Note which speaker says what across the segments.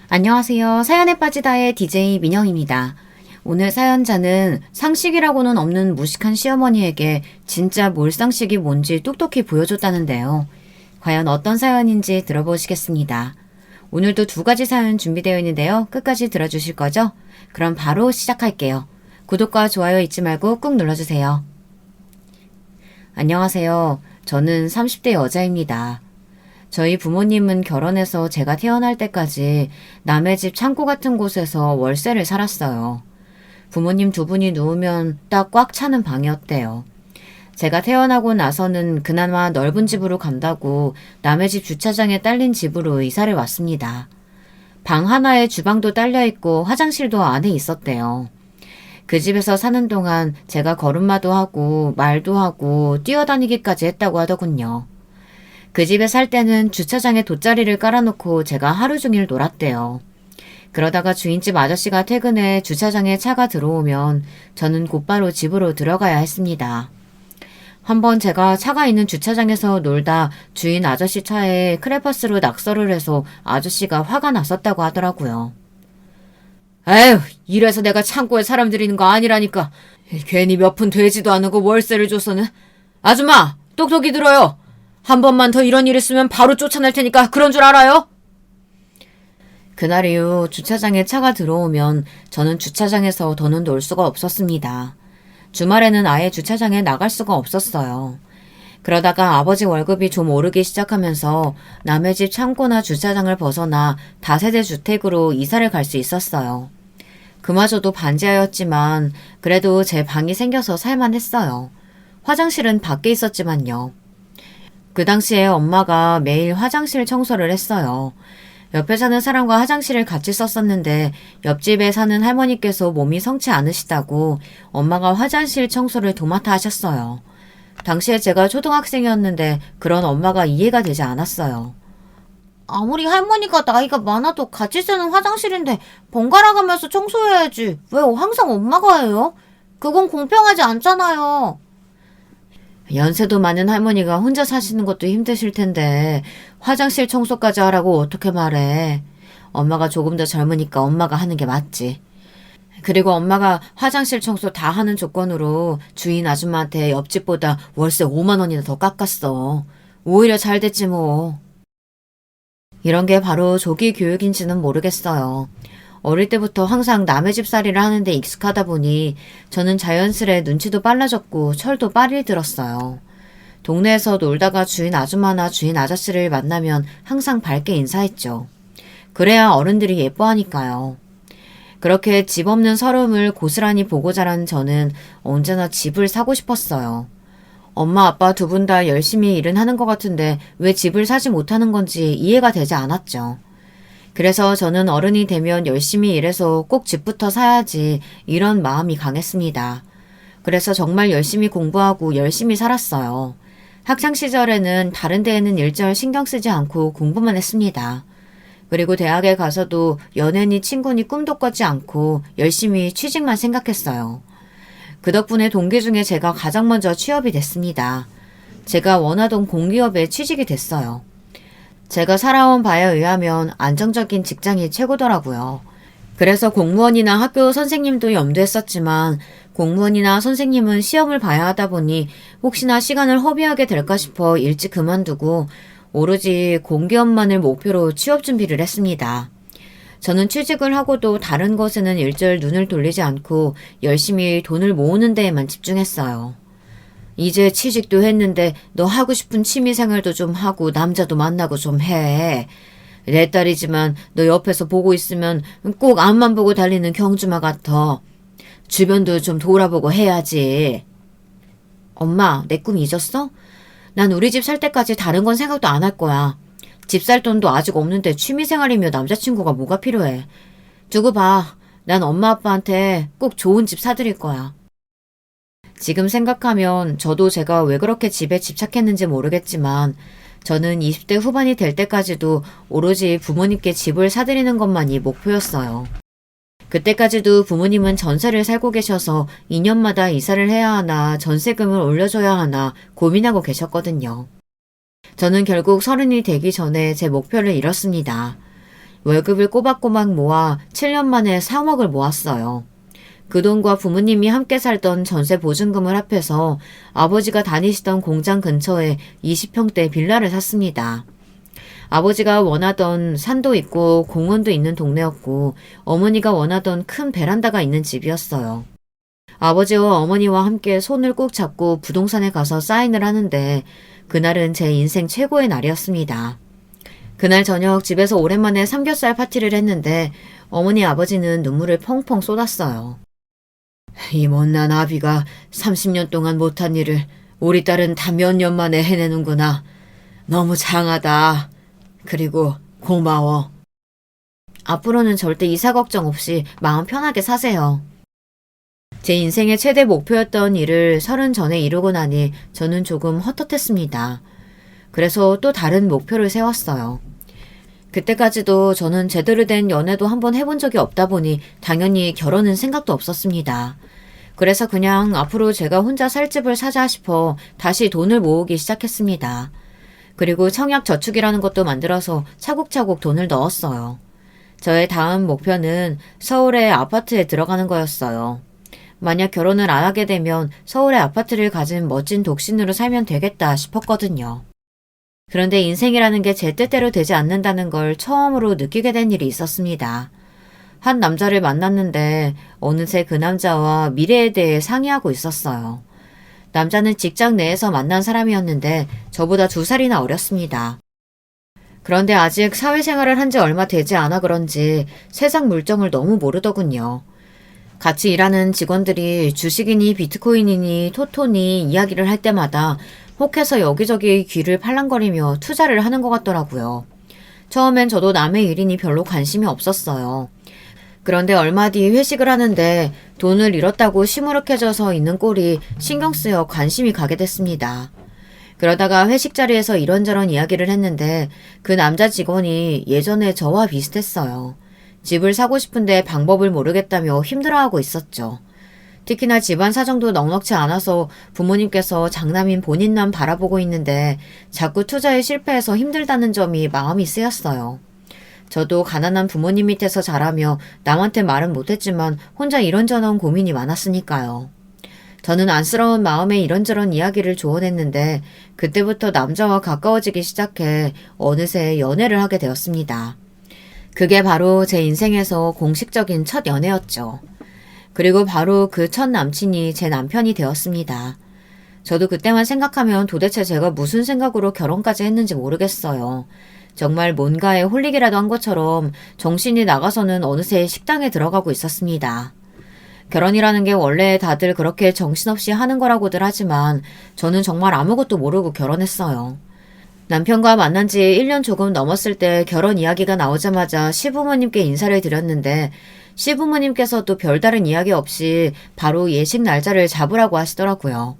Speaker 1: 안녕하세요. 사연에 빠지다의 DJ 민영입니다. 오늘 사연자는 상식이라고는 없는 무식한 시어머니에게 진짜 몰상식이 뭔지 똑똑히 보여줬다는데요. 과연 어떤 사연인지 들어보시겠습니다. 오늘도 두 가지 사연 준비되어 있는데요. 끝까지 들어주실 거죠? 그럼 바로 시작할게요. 구독과 좋아요 잊지 말고 꾹 눌러주세요. 안녕하세요. 저는 30대 여자입니다. 저희 부모님은 결혼해서 제가 태어날 때까지 남의 집 창고 같은 곳에서 월세를 살았어요. 부모님 두 분이 누우면 딱 꽉 차는 방이었대요. 제가 태어나고 나서는 그나마 넓은 집으로 간다고 남의 집 주차장에 딸린 집으로 이사를 왔습니다. 방 하나에 주방도 딸려 있고 화장실도 안에 있었대요. 그 집에서 사는 동안 제가 걸음마도 하고 말도 하고 뛰어다니기까지 했다고 하더군요. 그 집에 살 때는 주차장에 돗자리를 깔아놓고 제가 하루 종일 놀았대요. 그러다가 주인집 아저씨가 퇴근해 주차장에 차가 들어오면 저는 곧바로 집으로 들어가야 했습니다. 한번 제가 차가 있는 주차장에서 놀다 주인 아저씨 차에 크레파스로 낙서를 해서 아저씨가 화가 났었다고 하더라고요. 에휴, 이래서 내가 창고에 사람 들이는 거 아니라니까. 괜히 몇 푼 되지도 않고 월세를 줘서는. 아줌마, 똑똑히 들어요. 한 번만 더 이런 일 있으면 바로 쫓아낼 테니까 그런 줄 알아요? 그날 이후 주차장에 차가 들어오면 저는 주차장에서 더는 놀 수가 없었습니다. 주말에는 아예 주차장에 나갈 수가 없었어요. 그러다가 아버지 월급이 좀 오르기 시작하면서 남의 집 창고나 주차장을 벗어나 다세대 주택으로 이사를 갈 수 있었어요. 그마저도 반지하였지만 그래도 제 방이 생겨서 살만했어요. 화장실은 밖에 있었지만요. 그 당시에 엄마가 매일 화장실 청소를 했어요. 옆에 사는 사람과 화장실을 같이 썼었는데 옆집에 사는 할머니께서 몸이 성치 않으시다고 엄마가 화장실 청소를 도맡아 하셨어요. 당시에 제가 초등학생이었는데 그런 엄마가 이해가 되지 않았어요. 아무리 할머니가 나이가 많아도 같이 쓰는 화장실인데 번갈아 가면서 청소해야지. 왜 항상 엄마가 해요? 그건 공평하지 않잖아요. 연세도 많은 할머니가 혼자 사시는 것도 힘드실 텐데 화장실 청소까지 하라고 어떻게 말해. 엄마가 조금 더 젊으니까 엄마가 하는 게 맞지. 그리고 엄마가 화장실 청소 다 하는 조건으로 주인 아줌마한테 옆집보다 월세 5만 원이나 더 깎았어. 오히려 잘 됐지 뭐. 이런 게 바로 조기 교육인지는 모르겠어요. 어릴 때부터 항상 남의 집살이를 하는데 익숙하다 보니 저는 자연스레 눈치도 빨라졌고 철도 빨리 들었어요. 동네에서 놀다가 주인 아줌마나 주인 아저씨를 만나면 항상 밝게 인사했죠. 그래야 어른들이 예뻐하니까요. 그렇게 집 없는 서름을 고스란히 보고 자란 저는 언제나 집을 사고 싶었어요. 엄마 아빠 두 분 다 열심히 일은 하는 것 같은데 왜 집을 사지 못하는 건지 이해가 되지 않았죠. 그래서 저는 어른이 되면 열심히 일해서 꼭 집부터 사야지 이런 마음이 강했습니다. 그래서 정말 열심히 공부하고 열심히 살았어요. 학창시절에는 다른 데에는 일절 신경 쓰지 않고 공부만 했습니다. 그리고 대학에 가서도 연애니 친구니 꿈도 꿨지 않고 열심히 취직만 생각했어요. 그 덕분에 동기 중에 제가 가장 먼저 취업이 됐습니다. 제가 원하던 공기업에 취직이 됐어요. 제가 살아온 바에 의하면 안정적인 직장이 최고더라고요. 그래서 공무원이나 학교 선생님도 염두했었지만 공무원이나 선생님은 시험을 봐야 하다 보니 혹시나 시간을 허비하게 될까 싶어 일찍 그만두고 오로지 공기업만을 목표로 취업 준비를 했습니다. 저는 취직을 하고도 다른 것에는 일절 눈을 돌리지 않고 열심히 돈을 모으는 데에만 집중했어요. 이제 취직도 했는데 너 하고 싶은 취미생활도 좀 하고 남자도 만나고 좀 해. 내 딸이지만 너 옆에서 보고 있으면 꼭 앞만 보고 달리는 경주마 같아. 주변도 좀 돌아보고 해야지. 엄마, 내 꿈 잊었어? 난 우리 집 살 때까지 다른 건 생각도 안 할 거야. 집 살 돈도 아직 없는데 취미생활이며 남자친구가 뭐가 필요해. 두고 봐. 난 엄마 아빠한테 꼭 좋은 집 사드릴 거야. 지금 생각하면 저도 제가 왜 그렇게 집에 집착했는지 모르겠지만 저는 20대 후반이 될 때까지도 오로지 부모님께 집을 사드리는 것만이 목표였어요. 그때까지도 부모님은 전세를 살고 계셔서 2년마다 이사를 해야 하나 전세금을 올려줘야 하나 고민하고 계셨거든요. 저는 결국 30이 되기 전에 제 목표를 이뤘습니다. 월급을 꼬박꼬박 모아 7년 만에 3억을 모았어요. 그 돈과 부모님이 함께 살던 전세 보증금을 합해서 아버지가 다니시던 공장 근처에 20평대 빌라를 샀습니다. 아버지가 원하던 산도 있고 공원도 있는 동네였고 어머니가 원하던 큰 베란다가 있는 집이었어요. 아버지와 어머니와 함께 손을 꼭 잡고 부동산에 가서 사인을 하는데 그날은 제 인생 최고의 날이었습니다. 그날 저녁 집에서 오랜만에 삼겹살 파티를 했는데 어머니 아버지는 눈물을 펑펑 쏟았어요. 이 못난 아비가 30년 동안 못한 일을 우리 딸은 다 몇 년 만에 해내는구나. 너무 장하다. 그리고 고마워. 앞으로는 절대 이사 걱정 없이 마음 편하게 사세요. 제 인생의 최대 목표였던 일을 30 전에 이루고 나니 저는 조금 헛헛했습니다. 그래서 또 다른 목표를 세웠어요. 그때까지도 저는 제대로 된 연애도 한번 해본 적이 없다 보니 당연히 결혼은 생각도 없었습니다. 그래서 그냥 앞으로 제가 혼자 살 집을 사자 싶어 다시 돈을 모으기 시작했습니다. 그리고 청약저축이라는 것도 만들어서 차곡차곡 돈을 넣었어요. 저의 다음 목표는 서울의 아파트에 들어가는 거였어요. 만약 결혼을 안 하게 되면 서울의 아파트를 가진 멋진 독신으로 살면 되겠다 싶었거든요. 그런데 인생이라는 게 제 뜻대로 되지 않는다는 걸 처음으로 느끼게 된 일이 있었습니다. 한 남자를 만났는데 어느새 그 남자와 미래에 대해 상의하고 있었어요. 남자는 직장 내에서 만난 사람이었는데 저보다 2살이나 어렸습니다. 그런데 아직 사회생활을 한 지 얼마 되지 않아 그런지 세상 물정을 너무 모르더군요. 같이 일하는 직원들이 주식이니 비트코인이니 토토니 이야기를 할 때마다 혹해서 여기저기 귀를 팔랑거리며 투자를 하는 것 같더라고요. 처음엔 저도 남의 일이니 별로 관심이 없었어요. 그런데 얼마 뒤 회식을 하는데 돈을 잃었다고 시무룩해져서 있는 꼴이 신경 쓰여 관심이 가게 됐습니다. 그러다가 회식 자리에서 이런저런 이야기를 했는데 그 남자 직원이 예전에 저와 비슷했어요. 집을 사고 싶은데 방법을 모르겠다며 힘들어하고 있었죠. 특히나 집안 사정도 넉넉지 않아서 부모님께서 장남인 본인만 바라보고 있는데 자꾸 투자에 실패해서 힘들다는 점이 마음이 쓰였어요. 저도 가난한 부모님 밑에서 자라며 남한테 말은 못했지만 혼자 이런저런 고민이 많았으니까요. 저는 안쓰러운 마음에 이런저런 이야기를 조언했는데 그때부터 남자와 가까워지기 시작해 어느새 연애를 하게 되었습니다. 그게 바로 제 인생에서 공식적인 첫 연애였죠. 그리고 바로 그 첫 남친이 제 남편이 되었습니다. 저도 그때만 생각하면 도대체 제가 무슨 생각으로 결혼까지 했는지 모르겠어요. 정말 뭔가에 홀리기라도 한 것처럼 정신이 나가서는 어느새 식당에 들어가고 있었습니다. 결혼이라는 게 원래 다들 그렇게 정신없이 하는 거라고들 하지만 저는 정말 아무것도 모르고 결혼했어요. 남편과 만난 지 1년 조금 넘었을 때 결혼 이야기가 나오자마자 시부모님께 인사를 드렸는데 시부모님께서도 별다른 이야기 없이 바로 예식 날짜를 잡으라고 하시더라고요.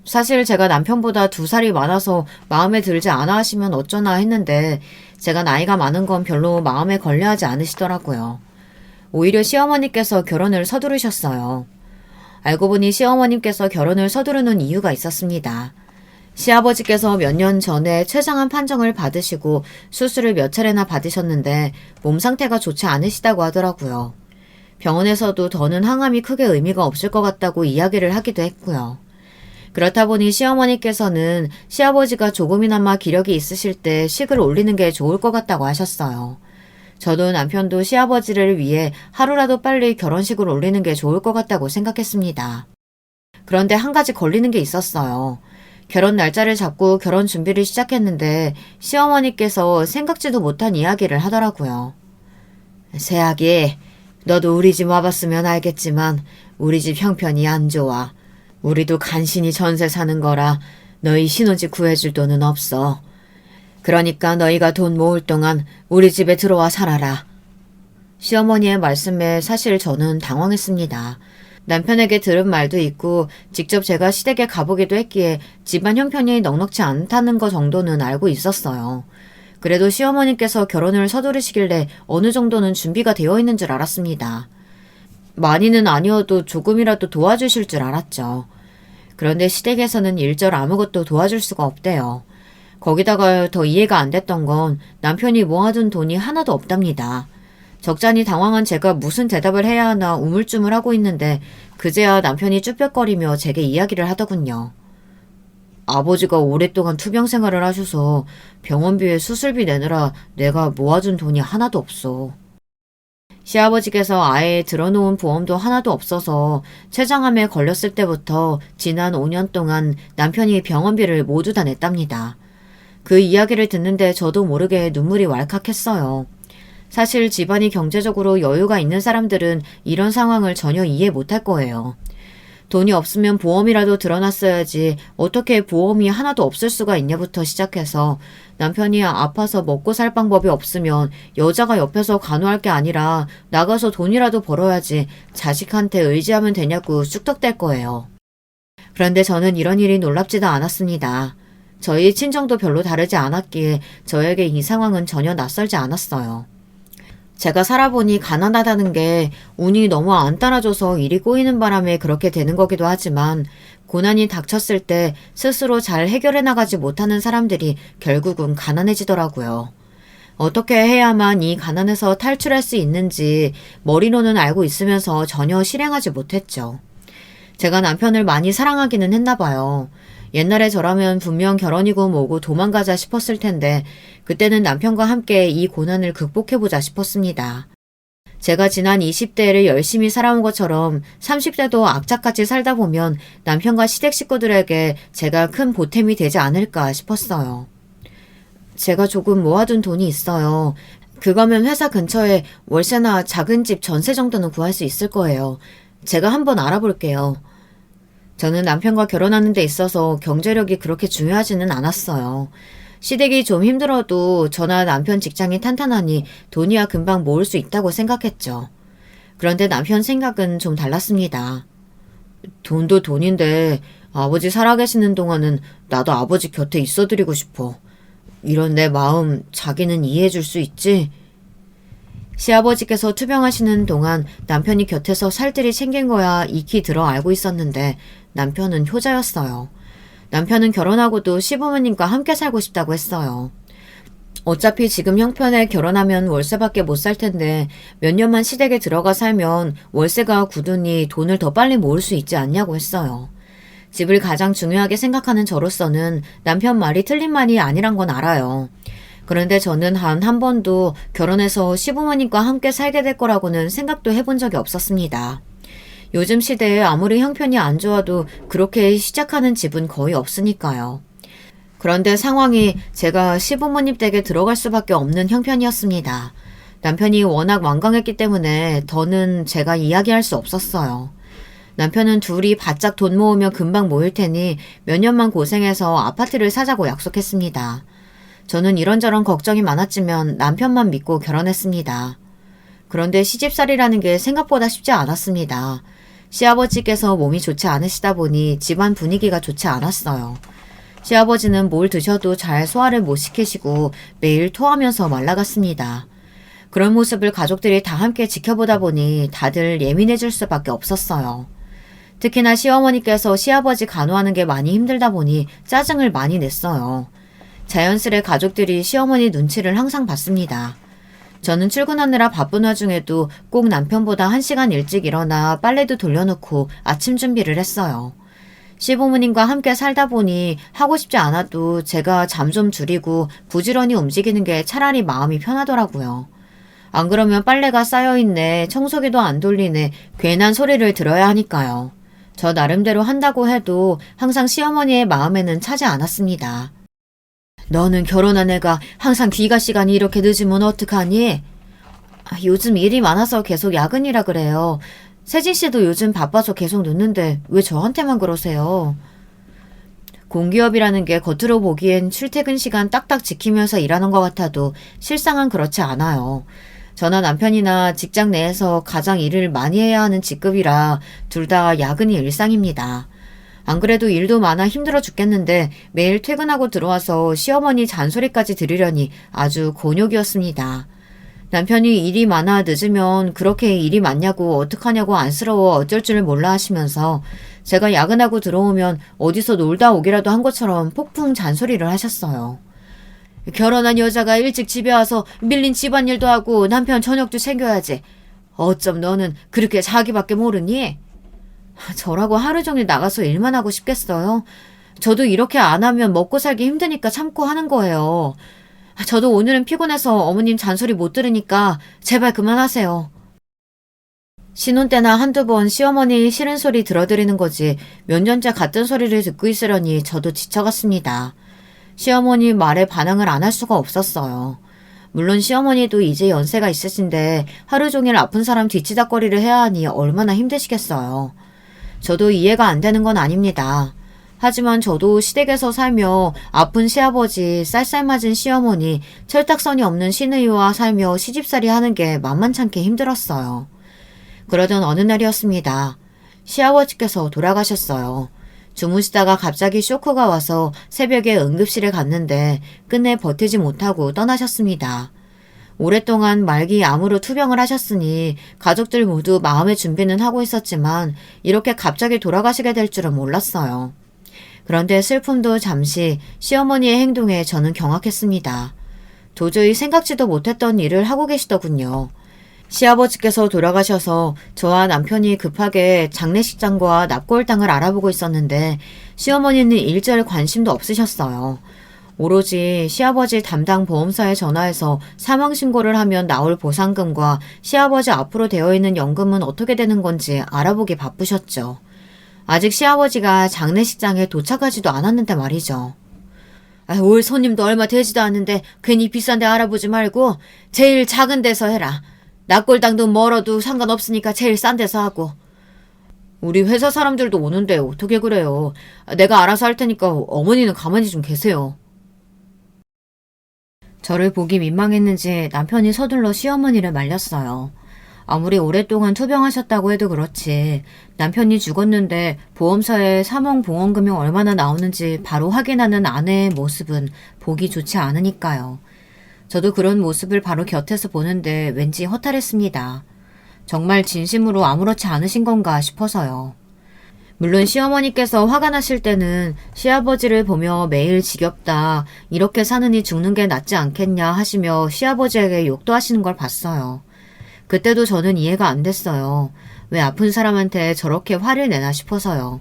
Speaker 1: 사실 제가 남편보다 2살이 많아서 마음에 들지 않아 하시면 어쩌나 했는데 제가 나이가 많은 건 별로 마음에 걸려하지 않으시더라고요. 오히려 시어머니께서 결혼을 서두르셨어요. 알고 보니 시어머님께서 결혼을 서두르는 이유가 있었습니다. 시아버지께서 몇 년 전에 췌장암 판정을 받으시고 수술을 몇 차례나 받으셨는데 몸 상태가 좋지 않으시다고 하더라고요. 병원에서도 더는 항암이 크게 의미가 없을 것 같다고 이야기를 하기도 했고요. 그렇다 보니 시어머니께서는 시아버지가 조금이나마 기력이 있으실 때 식을 올리는 게 좋을 것 같다고 하셨어요. 저도 남편도 시아버지를 위해 하루라도 빨리 결혼식을 올리는 게 좋을 것 같다고 생각했습니다. 그런데 한 가지 걸리는 게 있었어요. 결혼 날짜를 잡고 결혼 준비를 시작했는데 시어머니께서 생각지도 못한 이야기를 하더라고요. 새아기, 너도 우리 집 와봤으면 알겠지만 우리 집 형편이 안 좋아. 우리도 간신히 전세 사는 거라 너희 신혼집 구해줄 돈은 없어. 그러니까 너희가 돈 모을 동안 우리 집에 들어와 살아라. 시어머니의 말씀에 사실 저는 당황했습니다. 남편에게 들은 말도 있고 직접 제가 시댁에 가보기도 했기에 집안 형편이 넉넉지 않다는 거 정도는 알고 있었어요. 그래도 시어머니께서 결혼을 서두르시길래 어느 정도는 준비가 되어 있는 줄 알았습니다. 많이는 아니어도 조금이라도 도와주실 줄 알았죠. 그런데 시댁에서는 일절 아무것도 도와줄 수가 없대요. 거기다가 더 이해가 안 됐던 건 남편이 모아둔 돈이 하나도 없답니다. 적잖이 당황한 제가 무슨 대답을 해야 하나 우물쭈물하고 있는데 그제야 남편이 쭈뼛거리며 제게 이야기를 하더군요. 아버지가 오랫동안 투병 생활을 하셔서 병원비에 수술비 내느라 내가 모아준 돈이 하나도 없어. 시아버지께서 아예 들어놓은 보험도 하나도 없어서 췌장암에 걸렸을 때부터 지난 5년 동안 남편이 병원비를 모두 다 냈답니다. 그 이야기를 듣는데 저도 모르게 눈물이 왈칵했어요. 사실 집안이 경제적으로 여유가 있는 사람들은 이런 상황을 전혀 이해 못할 거예요. 돈이 없으면 보험이라도 들어놨어야지 어떻게 보험이 하나도 없을 수가 있냐부터 시작해서 남편이 아파서 먹고 살 방법이 없으면 여자가 옆에서 간호할 게 아니라 나가서 돈이라도 벌어야지 자식한테 의지하면 되냐고 쑥덕댈 거예요. 그런데 저는 이런 일이 놀랍지도 않았습니다. 저희 친정도 별로 다르지 않았기에 저에게 이 상황은 전혀 낯설지 않았어요. 제가 살아보니 가난하다는 게 운이 너무 안 따라줘서 일이 꼬이는 바람에 그렇게 되는 거기도 하지만 고난이 닥쳤을 때 스스로 잘 해결해 나가지 못하는 사람들이 결국은 가난해지더라고요. 어떻게 해야만 이 가난에서 탈출할 수 있는지 머리로는 알고 있으면서 전혀 실행하지 못했죠. 제가 남편을 많이 사랑하기는 했나 봐요. 옛날에 저라면 분명 결혼이고 뭐고 도망가자 싶었을 텐데 그때는 남편과 함께 이 고난을 극복해보자 싶었습니다. 제가 지난 20대를 열심히 살아온 것처럼 30대도 악착같이 살다 보면 남편과 시댁 식구들에게 제가 큰 보탬이 되지 않을까 싶었어요. 제가 조금 모아둔 돈이 있어요. 그거면 회사 근처에 월세나 작은 집 전세 정도는 구할 수 있을 거예요. 제가 한번 알아볼게요. 저는 남편과 결혼하는 데 있어서 경제력이 그렇게 중요하지는 않았어요. 시댁이 좀 힘들어도 저나 남편 직장이 탄탄하니 돈이야 금방 모을 수 있다고 생각했죠. 그런데 남편 생각은 좀 달랐습니다. 돈도 돈인데 아버지 살아계시는 동안은 나도 아버지 곁에 있어드리고 싶어. 이런 내 마음 자기는 이해해줄 수 있지? 시아버지께서 투병하시는 동안 남편이 곁에서 살뜰히 챙긴 거야 익히 들어 알고 있었는데 남편은 효자였어요. 남편은 결혼하고도 시부모님과 함께 살고 싶다고 했어요. 어차피 지금 형편에 결혼하면 월세밖에 못 살 텐데 몇 년만 시댁에 들어가 살면 월세가 굳으니 돈을 더 빨리 모을 수 있지 않냐고 했어요. 집을 가장 중요하게 생각하는 저로서는 남편 말이 틀린 말이 아니란 건 알아요. 그런데 저는 한 번도 결혼해서 시부모님과 함께 살게 될 거라고는 생각도 해본 적이 없었습니다. 요즘 시대에 아무리 형편이 안 좋아도 그렇게 시작하는 집은 거의 없으니까요. 그런데 상황이 제가 시부모님 댁에 들어갈 수밖에 없는 형편이었습니다. 남편이 워낙 완강했기 때문에 더는 제가 이야기할 수 없었어요. 남편은 둘이 바짝 돈 모으면 금방 모일 테니 몇 년만 고생해서 아파트를 사자고 약속했습니다. 저는 이런저런 걱정이 많았지만 남편만 믿고 결혼했습니다. 그런데 시집살이라는 게 생각보다 쉽지 않았습니다. 시아버지께서 몸이 좋지 않으시다 보니 집안 분위기가 좋지 않았어요. 시아버지는 뭘 드셔도 잘 소화를 못 시키시고 매일 토하면서 말라갔습니다. 그런 모습을 가족들이 다 함께 지켜보다 보니 다들 예민해질 수밖에 없었어요. 특히나 시어머니께서 시아버지 간호하는 게 많이 힘들다 보니 짜증을 많이 냈어요. 자연스레 가족들이 시어머니 눈치를 항상 봤습니다. 저는 출근하느라 바쁜 와중에도 꼭 남편보다 1시간 일찍 일어나 빨래도 돌려놓고 아침 준비를 했어요. 시부모님과 함께 살다 보니 하고 싶지 않아도 제가 잠 좀 줄이고 부지런히 움직이는 게 차라리 마음이 편하더라고요. 안 그러면 빨래가 쌓여있네, 청소기도 안 돌리네, 괜한 소리를 들어야 하니까요. 저 나름대로 한다고 해도 항상 시어머니의 마음에는 차지 않았습니다. 너는 결혼한 애가 항상 귀가 시간이 이렇게 늦으면 어떡하니? 요즘 일이 많아서 계속 야근이라 그래요. 세진 씨도 요즘 바빠서 계속 늦는데 왜 저한테만 그러세요? 공기업이라는 게 겉으로 보기엔 출퇴근 시간 딱딱 지키면서 일하는 것 같아도 실상은 그렇지 않아요. 저나 남편이나 직장 내에서 가장 일을 많이 해야 하는 직급이라 둘 다 야근이 일상입니다. 안 그래도 일도 많아 힘들어 죽겠는데 매일 퇴근하고 들어와서 시어머니 잔소리까지 들으려니 아주 곤욕이었습니다. 남편이 일이 많아 늦으면 그렇게 일이 많냐고 어떡하냐고 안쓰러워 어쩔 줄 몰라 하시면서 제가 야근하고 들어오면 어디서 놀다 오기라도 한 것처럼 폭풍 잔소리를 하셨어요. 결혼한 여자가 일찍 집에 와서 밀린 집안일도 하고 남편 저녁도 챙겨야지. 어쩜 너는 그렇게 자기밖에 모르니? 저라고 하루 종일 나가서 일만 하고 싶겠어요? 저도 이렇게 안 하면 먹고 살기 힘드니까 참고 하는 거예요. 저도 오늘은 피곤해서 어머님 잔소리 못 들으니까 제발 그만하세요. 신혼 때나 한두 번 시어머니 싫은 소리 들어드리는 거지 몇 년째 같은 소리를 듣고 있으려니 저도 지쳐갔습니다. 시어머니 말에 반항을 안 할 수가 없었어요. 물론 시어머니도 이제 연세가 있으신데 하루 종일 아픈 사람 뒤치다꺼리를 해야 하니 얼마나 힘드시겠어요. 저도 이해가 안 되는 건 아닙니다. 하지만 저도 시댁에서 살며 아픈 시아버지, 쌀쌀맞은 시어머니, 철딱선이 없는 시누이와 살며 시집살이 하는 게 만만찮게 힘들었어요. 그러던 어느 날이었습니다. 시아버지께서 돌아가셨어요. 주무시다가 갑자기 쇼크가 와서 새벽에 응급실에 갔는데 끝내 버티지 못하고 떠나셨습니다. 오랫동안 말기 암으로 투병을 하셨으니 가족들 모두 마음의 준비는 하고 있었지만 이렇게 갑자기 돌아가시게 될 줄은 몰랐어요. 그런데 슬픔도 잠시 시어머니의 행동에 저는 경악했습니다. 도저히 생각지도 못했던 일을 하고 계시더군요. 시아버지께서 돌아가셔서 저와 남편이 급하게 장례식장과 납골당을 알아보고 있었는데 시어머니는 일절 관심도 없으셨어요. 오로지 시아버지 담당 보험사에 전화해서 사망신고를 하면 나올 보상금과 시아버지 앞으로 되어 있는 연금은 어떻게 되는 건지 알아보기 바쁘셨죠. 아직 시아버지가 장례식장에 도착하지도 않았는데 말이죠. 올 손님도 얼마 되지도 않는데 괜히 비싼 데 알아보지 말고 제일 작은 데서 해라. 납골당도 멀어도 상관없으니까 제일 싼 데서 하고. 우리 회사 사람들도 오는데 어떻게 그래요. 내가 알아서 할 테니까 어머니는 가만히 좀 계세요. 저를 보기 민망했는지 남편이 서둘러 시어머니를 말렸어요. 아무리 오랫동안 투병하셨다고 해도 그렇지 남편이 죽었는데 보험사에 사망보험금이 얼마나 나오는지 바로 확인하는 아내의 모습은 보기 좋지 않으니까요. 저도 그런 모습을 바로 곁에서 보는데 왠지 허탈했습니다. 정말 진심으로 아무렇지 않으신 건가 싶어서요. 물론 시어머니께서 화가 나실 때는 시아버지를 보며 매일 지겹다, 이렇게 사느니 죽는 게 낫지 않겠냐 하시며 시아버지에게 욕도 하시는 걸 봤어요. 그때도 저는 이해가 안 됐어요. 왜 아픈 사람한테 저렇게 화를 내나 싶어서요.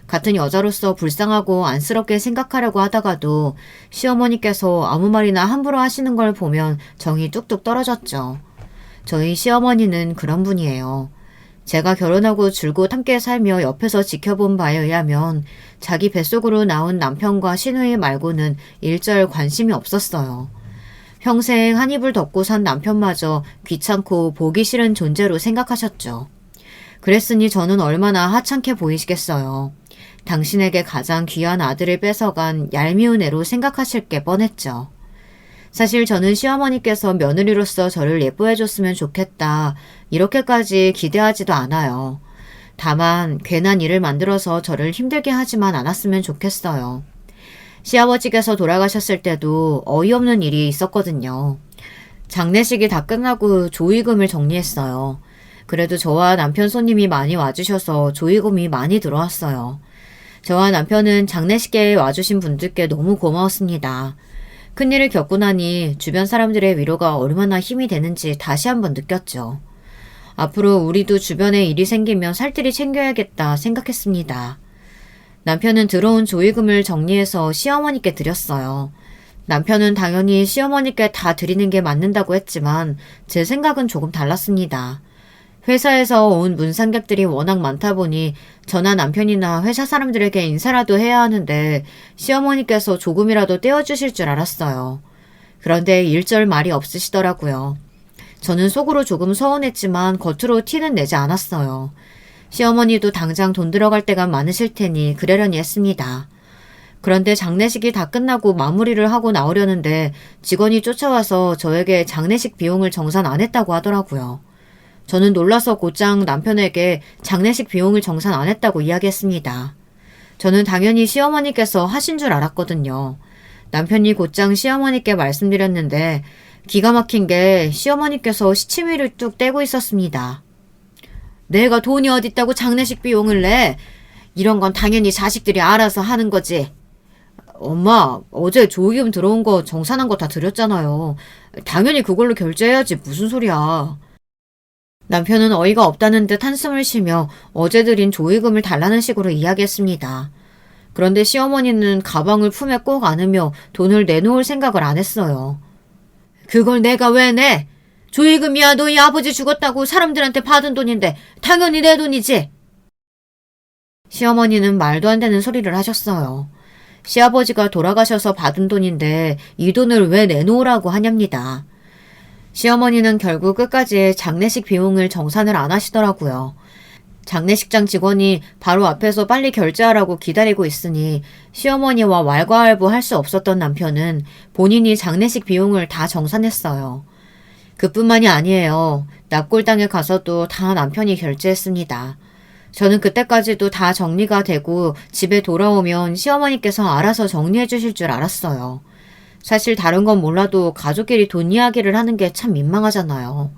Speaker 1: 같은 여자로서 불쌍하고 안쓰럽게 생각하려고 하다가도 시어머니께서 아무 말이나 함부로 하시는 걸 보면 정이 뚝뚝 떨어졌죠. 저희 시어머니는 그런 분이에요. 제가 결혼하고 줄곧 함께 살며 옆에서 지켜본 바에 의하면 자기 뱃속으로 나온 남편과 시누이 말고는 일절 관심이 없었어요. 평생 한 이불 덮고 산 남편마저 귀찮고 보기 싫은 존재로 생각하셨죠. 그랬으니 저는 얼마나 하찮게 보이시겠어요. 당신에게 가장 귀한 아들을 뺏어간 얄미운 애로 생각하실 게 뻔했죠. 사실 저는 시어머니께서 며느리로서 저를 예뻐해줬으면 좋겠다, 이렇게까지 기대하지도 않아요. 다만 괜한 일을 만들어서 저를 힘들게 하지만 않았으면 좋겠어요. 시아버지께서 돌아가셨을 때도 어이없는 일이 있었거든요. 장례식이 다 끝나고 조의금을 정리했어요. 그래도 저와 남편 손님이 많이 와주셔서 조의금이 많이 들어왔어요. 저와 남편은 장례식에 와주신 분들께 너무 고마웠습니다. 큰일을 겪고 나니 주변 사람들의 위로가 얼마나 힘이 되는지 다시 한번 느꼈죠. 앞으로 우리도 주변에 일이 생기면 살뜰히 챙겨야겠다 생각했습니다. 남편은 들어온 조의금을 정리해서 시어머니께 드렸어요. 남편은 당연히 시어머니께 다 드리는 게 맞는다고 했지만 제 생각은 조금 달랐습니다. 회사에서 온 문상객들이 워낙 많다 보니 저나 남편이나 회사 사람들에게 인사라도 해야 하는데 시어머니께서 조금이라도 떼어주실 줄 알았어요. 그런데 일절 말이 없으시더라고요. 저는 속으로 조금 서운했지만 겉으로 티는 내지 않았어요. 시어머니도 당장 돈 들어갈 때가 많으실 테니 그러려니 했습니다. 그런데 장례식이 다 끝나고 마무리를 하고 나오려는데 직원이 쫓아와서 저에게 장례식 비용을 정산 안 했다고 하더라고요. 저는 놀라서 곧장 남편에게 장례식 비용을 정산 안 했다고 이야기했습니다. 저는 당연히 시어머니께서 하신 줄 알았거든요. 남편이 곧장 시어머니께 말씀드렸는데 기가 막힌 게 시어머니께서 시치미를 뚝 떼고 있었습니다. 내가 돈이 어딨다고 장례식 비용을 내? 이런 건 당연히 자식들이 알아서 하는 거지. 엄마, 어제 조의금 들어온 거 정산한 거 다 드렸잖아요. 당연히 그걸로 결제해야지. 무슨 소리야. 남편은 어이가 없다는 듯 한숨을 쉬며 어제 드린 조의금을 달라는 식으로 이야기했습니다. 그런데 시어머니는 가방을 품에 꼭 안으며 돈을 내놓을 생각을 안 했어요. 그걸 내가 왜 내? 조의금이야. 너희 아버지 죽었다고 사람들한테 받은 돈인데 당연히 내 돈이지. 시어머니는 말도 안 되는 소리를 하셨어요. 시아버지가 돌아가셔서 받은 돈인데 이 돈을 왜 내놓으라고 하냐입니다. 시어머니는 결국 끝까지 장례식 비용을 정산을 안 하시더라고요. 장례식장 직원이 바로 앞에서 빨리 결제하라고 기다리고 있으니 시어머니와 왈가왈부할 수 없었던 남편은 본인이 장례식 비용을 다 정산했어요. 그뿐만이 아니에요. 납골당에 가서도 다 남편이 결제했습니다. 저는 그때까지도 다 정리가 되고 집에 돌아오면 시어머니께서 알아서 정리해 주실 줄 알았어요. 사실 다른 건 몰라도 가족끼리 돈 이야기를 하는 게 참 민망하잖아요.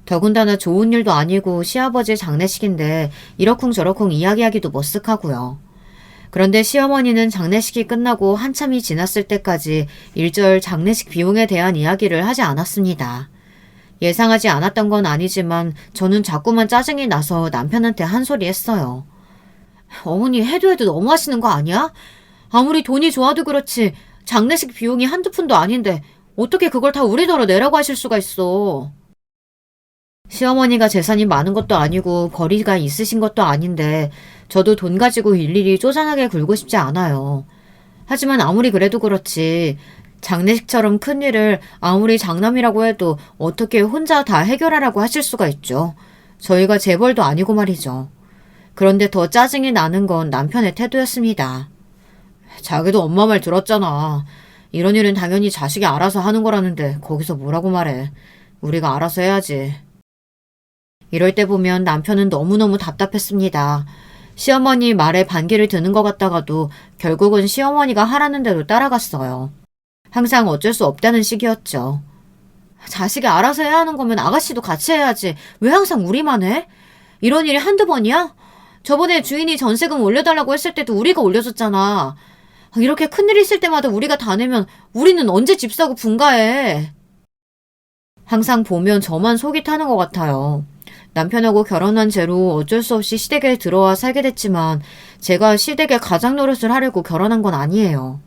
Speaker 1: 더군다나 좋은 일도 아니고 시아버지 장례식인데 이러쿵저러쿵 이야기하기도 머쓱하고요. 그런데 시어머니는 장례식이 끝나고 한참이 지났을 때까지 일절 장례식 비용에 대한 이야기를 하지 않았습니다. 예상하지 않았던 건 아니지만 저는 자꾸만 짜증이 나서 남편한테 한 소리 했어요. 어머니 해도 너무 하시는 거 아니야? 아무리 돈이 좋아도 그렇지 장례식 비용이 한두 푼도 아닌데 어떻게 그걸 다 우리더러 내라고 하실 수가 있어. 시어머니가 재산이 많은 것도 아니고 벌이가 있으신 것도 아닌데 저도 돈 가지고 일일이 쪼잔하게 굴고 싶지 않아요. 하지만 아무리 그래도 그렇지 장례식처럼 큰 일을 아무리 장남이라고 해도 어떻게 혼자 다 해결하라고 하실 수가 있죠. 저희가 재벌도 아니고 말이죠. 그런데 더 짜증이 나는 건 남편의 태도였습니다. 자기도 엄마 말 들었잖아. 이런 일은 당연히 자식이 알아서 하는 거라는데 거기서 뭐라고 말해. 우리가 알아서 해야지. 이럴 때 보면 남편은 너무너무 답답했습니다. 시어머니 말에 반기를 드는 것 같다가도 결국은 시어머니가 하라는 대로 따라갔어요. 항상 어쩔 수 없다는 식이었죠. 자식이 알아서 해야 하는 거면 아가씨도 같이 해야지. 왜 항상 우리만 해? 이런 일이 한두 번이야? 저번에 주인이 전세금 올려달라고 했을 때도 우리가 올려줬잖아. 이렇게 큰일 있을 때마다 우리가 다 내면 우리는 언제 집 사고 분가해? 항상 보면 저만 속이 타는 것 같아요. 남편하고 결혼한 채로 어쩔 수 없이 시댁에 들어와 살게 됐지만 제가 시댁에 가장 노릇을 하려고 결혼한 건 아니에요.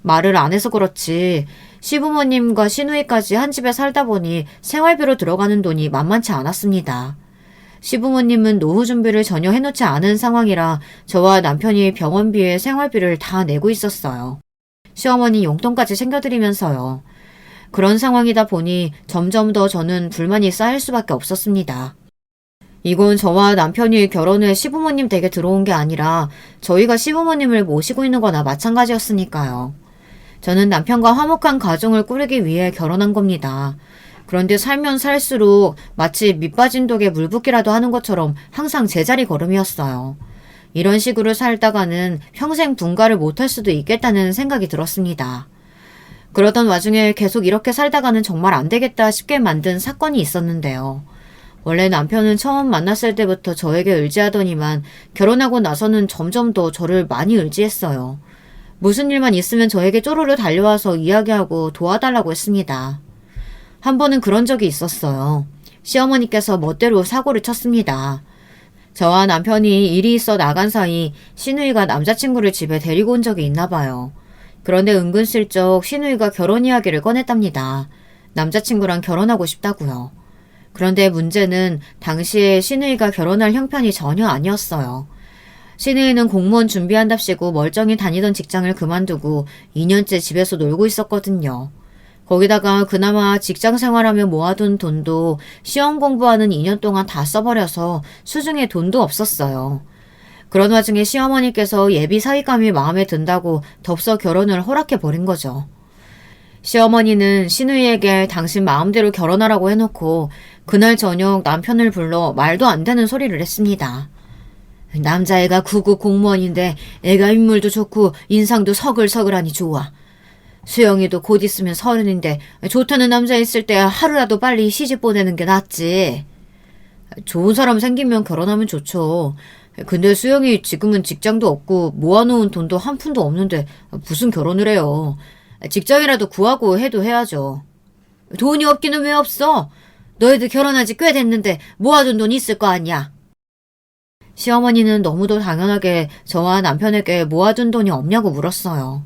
Speaker 1: 말을 안 해서 그렇지 시부모님과 시누이까지 한 집에 살다 보니 생활비로 들어가는 돈이 만만치 않았습니다. 시부모님은 노후 준비를 전혀 해놓지 않은 상황이라 저와 남편이 병원비에 생활비를 다 내고 있었어요. 시어머니 용돈까지 챙겨드리면서요. 그런 상황이다 보니 점점 더 저는 불만이 쌓일 수밖에 없었습니다. 이건 저와 남편이 결혼 후에 시부모님 댁에 들어온 게 아니라 저희가 시부모님을 모시고 있는 거나 마찬가지였으니까요. 저는 남편과 화목한 가정을 꾸리기 위해 결혼한 겁니다. 그런데 살면 살수록 마치 밑빠진 독에 물 붓기라도 하는 것처럼 항상 제자리 걸음이었어요. 이런 식으로 살다가는 평생 분가를 못할 수도 있겠다는 생각이 들었습니다. 그러던 와중에 계속 이렇게 살다가는 정말 안 되겠다 싶게 만든 사건이 있었는데요. 원래 남편은 처음 만났을 때부터 저에게 의지하더니만 결혼하고 나서는 점점 더 저를 많이 의지했어요. 무슨 일만 있으면 저에게 쪼르르 달려와서 이야기하고 도와달라고 했습니다. 한 번은 그런 적이 있었어요. 시어머니께서 멋대로 사고를 쳤습니다. 저와 남편이 일이 있어 나간 사이 시누이가 남자친구를 집에 데리고 온 적이 있나 봐요. 그런데 은근슬쩍 시누이가 결혼 이야기를 꺼냈답니다. 남자친구랑 결혼하고 싶다고요. 그런데 문제는 당시에 시누이가 결혼할 형편이 전혀 아니었어요. 시누이는 공무원 준비한답시고 멀쩡히 다니던 직장을 그만두고 2년째 집에서 놀고 있었거든요. 거기다가 그나마 직장 생활하며 모아둔 돈도 시험 공부하는 2년 동안 다 써버려서 수중에 돈도 없었어요. 그런 와중에 시어머니께서 예비 사위감이 마음에 든다고 덥석 결혼을 허락해버린 거죠. 시어머니는 시누이에게 당신 마음대로 결혼하라고 해놓고 그날 저녁 남편을 불러 말도 안 되는 소리를 했습니다. 남자애가 9급 공무원인데 애가 인물도 좋고 인상도 서글서글하니 좋아. 수영이도 곧 있으면 30인데 좋다는 남자 있을 때 하루라도 빨리 시집 보내는 게 낫지. 좋은 사람 생기면 결혼하면 좋죠. 근데 수영이 지금은 직장도 없고 모아놓은 돈도 한 푼도 없는데 무슨 결혼을 해요. 직장이라도 구하고 해도 해야죠. 돈이 없기는 왜 없어? 너희들 결혼한 지 꽤 됐는데 모아둔 돈 있을 거 아니야. 시어머니는 너무도 당연하게 저와 남편에게 모아둔 돈이 없냐고 물었어요.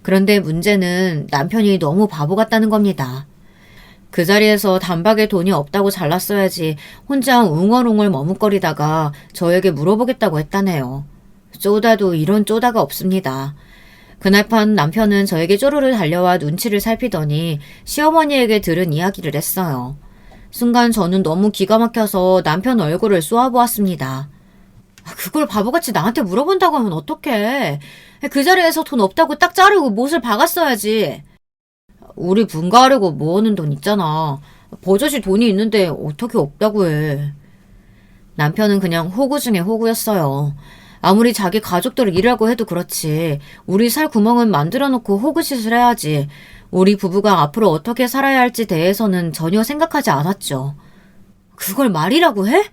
Speaker 1: 그런데 문제는 남편이 너무 바보 같다는 겁니다. 그 자리에서 단박에 돈이 없다고 잘났어야지 혼자 웅얼웅얼 머뭇거리다가 저에게 물어보겠다고 했다네요. 쪼다도 이런 쪼다가 없습니다. 그날 밤 남편은 저에게 쪼르르 달려와 눈치를 살피더니 시어머니에게 들은 이야기를 했어요. 순간 저는 너무 기가 막혀서 남편 얼굴을 쏘아보았습니다. 그걸 바보같이 나한테 물어본다고 하면 어떡해. 그 자리에서 돈 없다고 딱 자르고 못을 박았어야지. 우리 분가하려고 모으는 돈 있잖아. 버젓이 돈이 있는데 어떻게 없다고 해. 남편은 그냥 호구 중에 호구였어요. 아무리 자기 가족들 일하고 해도 그렇지. 우리 살 구멍은 만들어놓고 호구짓을 해야지. 우리 부부가 앞으로 어떻게 살아야 할지 대해서는 전혀 생각하지 않았죠. 그걸 말이라고 해?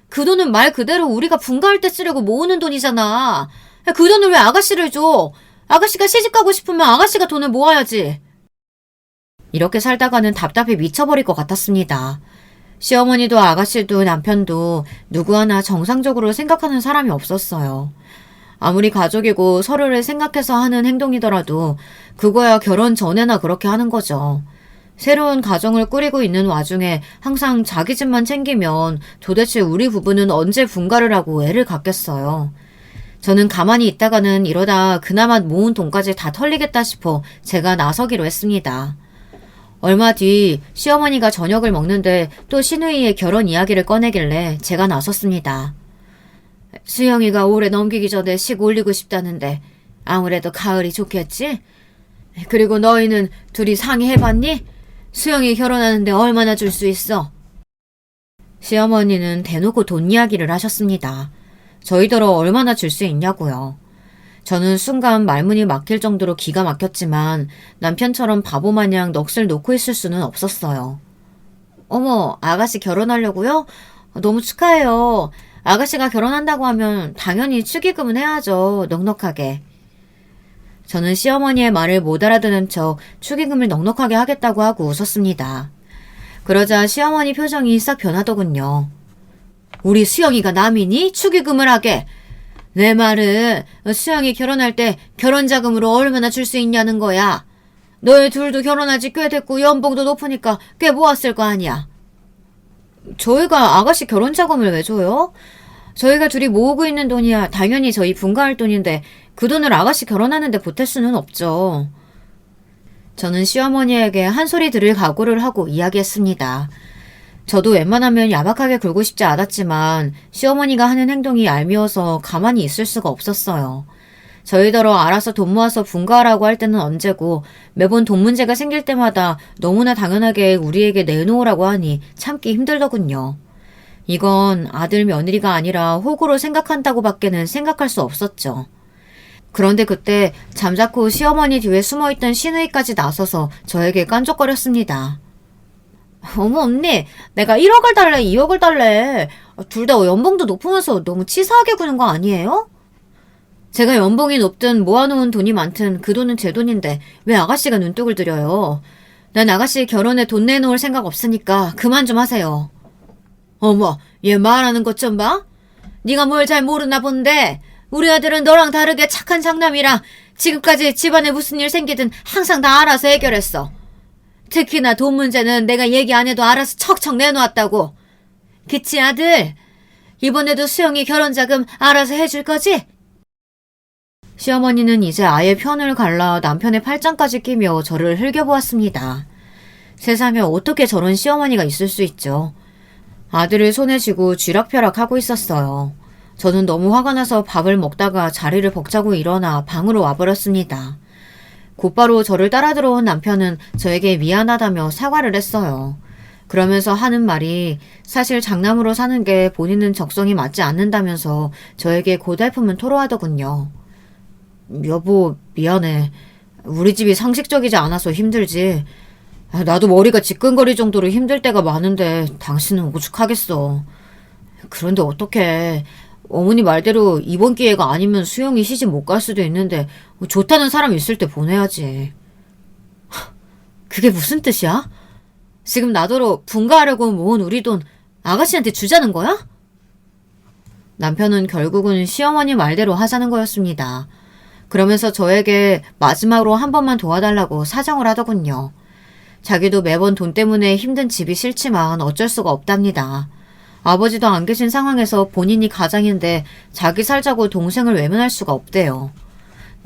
Speaker 1: 그 돈은 말 그대로 우리가 분가할 때 쓰려고 모으는 돈이잖아. 그 돈을 왜 아가씨를 줘? 아가씨가 시집가고 싶으면 아가씨가 돈을 모아야지. 이렇게 살다가는 답답해 미쳐버릴 것 같았습니다. 시어머니도 아가씨도 남편도 누구 하나 정상적으로 생각하는 사람이 없었어요. 아무리 가족이고 서로를 생각해서 하는 행동이더라도 그거야 결혼 전에나 그렇게 하는 거죠. 새로운 가정을 꾸리고 있는 와중에 항상 자기 집만 챙기면 도대체 우리 부부는 언제 분가를 하고 애를 갖겠어요. 저는 가만히 있다가는 이러다 그나마 모은 돈까지 다 털리겠다 싶어 제가 나서기로 했습니다. 얼마 뒤 시어머니가 저녁을 먹는데 또 시누이의 결혼 이야기를 꺼내길래 제가 나섰습니다. 수영이가 올해 넘기기 전에 식 올리고 싶다는데 아무래도 가을이 좋겠지? 그리고 너희는 둘이 상의해봤니? 수영이 결혼하는데 얼마나 줄 수 있어? 시어머니는 대놓고 돈 이야기를 하셨습니다. 저희더러 얼마나 줄 수 있냐고요. 저는 순간 말문이 막힐 정도로 기가 막혔지만 남편처럼 바보마냥 넋을 놓고 있을 수는 없었어요. 어머, 아가씨 결혼하려고요? 너무 축하해요. 아가씨가 결혼한다고 하면 당연히 축의금은 해야죠. 넉넉하게. 저는 시어머니의 말을 못 알아듣는 척 축의금을 넉넉하게 하겠다고 하고 웃었습니다. 그러자 시어머니 표정이 싹 변하더군요. 우리 수영이가 남이니? 축의금을 하게. 내 말은 수영이 결혼할 때 결혼자금으로 얼마나 줄 수 있냐는 거야. 너희 둘도 결혼한 지 꽤 됐고 연봉도 높으니까 꽤 모았을 거 아니야. 저희가 아가씨 결혼자금을 왜 줘요? 저희가 둘이 모으고 있는 돈이야 당연히 저희 분가할 돈인데 그 돈을 아가씨 결혼하는데 보탤 수는 없죠. 저는 시어머니에게 한 소리 들을 각오를 하고 이야기했습니다. 저도 웬만하면 야박하게 굴고 싶지 않았지만 시어머니가 하는 행동이 얄미워서 가만히 있을 수가 없었어요. 저희더러 알아서 돈 모아서 분가하라고 할 때는 언제고 매번 돈 문제가 생길 때마다 너무나 당연하게 우리에게 내놓으라고 하니 참기 힘들더군요. 이건 아들 며느리가 아니라 호구로 생각한다고 밖에는 생각할 수 없었죠. 그런데 그때 잠자코 시어머니 뒤에 숨어있던 시누이까지 나서서 저에게 깐족거렸습니다. 어머 언니, 내가 1억을 달래 2억을 달래. 둘 다 연봉도 높으면서 너무 치사하게 구는 거 아니에요? 제가 연봉이 높든 모아놓은 돈이 많든 그 돈은 제 돈인데 왜 아가씨가 눈독을 들여요? 난 아가씨 결혼에 돈 내놓을 생각 없으니까 그만 좀 하세요. 어머, 얘 말하는 것 좀 봐. 네가 뭘 잘 모르나 본데 우리 아들은 너랑 다르게 착한 장남이라 지금까지 집안에 무슨 일 생기든 항상 다 알아서 해결했어. 특히나 돈 문제는 내가 얘기 안 해도 알아서 척척 내놓았다고. 그치 아들? 이번에도 수영이 결혼자금 알아서 해줄 거지? 시어머니는 이제 아예 편을 갈라 남편의 팔짱까지 끼며 저를 흘겨보았습니다. 세상에 어떻게 저런 시어머니가 있을 수 있죠. 아들을 손에 쥐고 쥐락펴락하고 있었어요. 저는 너무 화가 나서 밥을 먹다가 자리를 벅차고 일어나 방으로 와버렸습니다. 곧바로 저를 따라 들어온 남편은 저에게 미안하다며 사과를 했어요. 그러면서 하는 말이 사실 장남으로 사는 게 본인은 적성이 맞지 않는다면서 저에게 고달픔을 토로하더군요. 여보, 미안해. 우리 집이 상식적이지 않아서 힘들지. 나도 머리가 지끈거릴 정도로 힘들 때가 많은데 당신은 오죽하겠어. 그런데 어떡해. 어머니 말대로 이번 기회가 아니면 수영이 시집 못 갈 수도 있는데 좋다는 사람 있을 때 보내야지. 그게 무슨 뜻이야? 지금 나더러 분가하려고 모은 우리 돈 아가씨한테 주자는 거야? 남편은 결국은 시어머니 말대로 하자는 거였습니다. 그러면서 저에게 마지막으로 한 번만 도와달라고 사정을 하더군요. 자기도 매번 돈 때문에 힘든 집이 싫지만 어쩔 수가 없답니다. 아버지도 안 계신 상황에서 본인이 가장인데 자기 살자고 동생을 외면할 수가 없대요.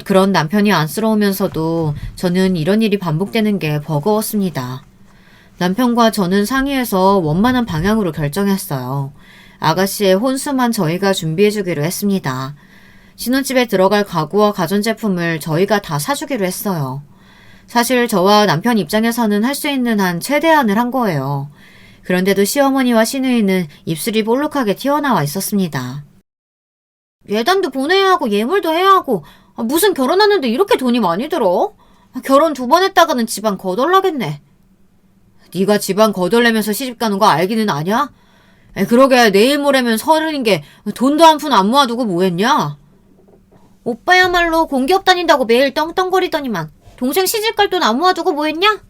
Speaker 1: 그런 남편이 안쓰러우면서도 저는 이런 일이 반복되는 게 버거웠습니다. 남편과 저는 상의해서 원만한 방향으로 결정했어요. 아가씨의 혼수만 저희가 준비해주기로 했습니다. 신혼집에 들어갈 가구와 가전제품을 저희가 다 사주기로 했어요. 사실 저와 남편 입장에서는 할 수 있는 한 최대한을 한 거예요. 그런데도 시어머니와 시누이는 입술이 볼록하게 튀어나와 있었습니다. 예단도 보내야 하고 예물도 해야 하고 무슨 결혼하는데 이렇게 돈이 많이 들어? 결혼 2번 했다가는 집안 거덜나겠네. 네가 집안 거덜내면서 시집가는 거 알기는 아냐? 그러게 내일 모레면 30인 게 돈도 한 푼 안 모아두고 뭐했냐? 오빠야말로 공기업 다닌다고 매일 떵떵거리더니만 동생 시집갈 돈 안 모아두고 뭐했냐?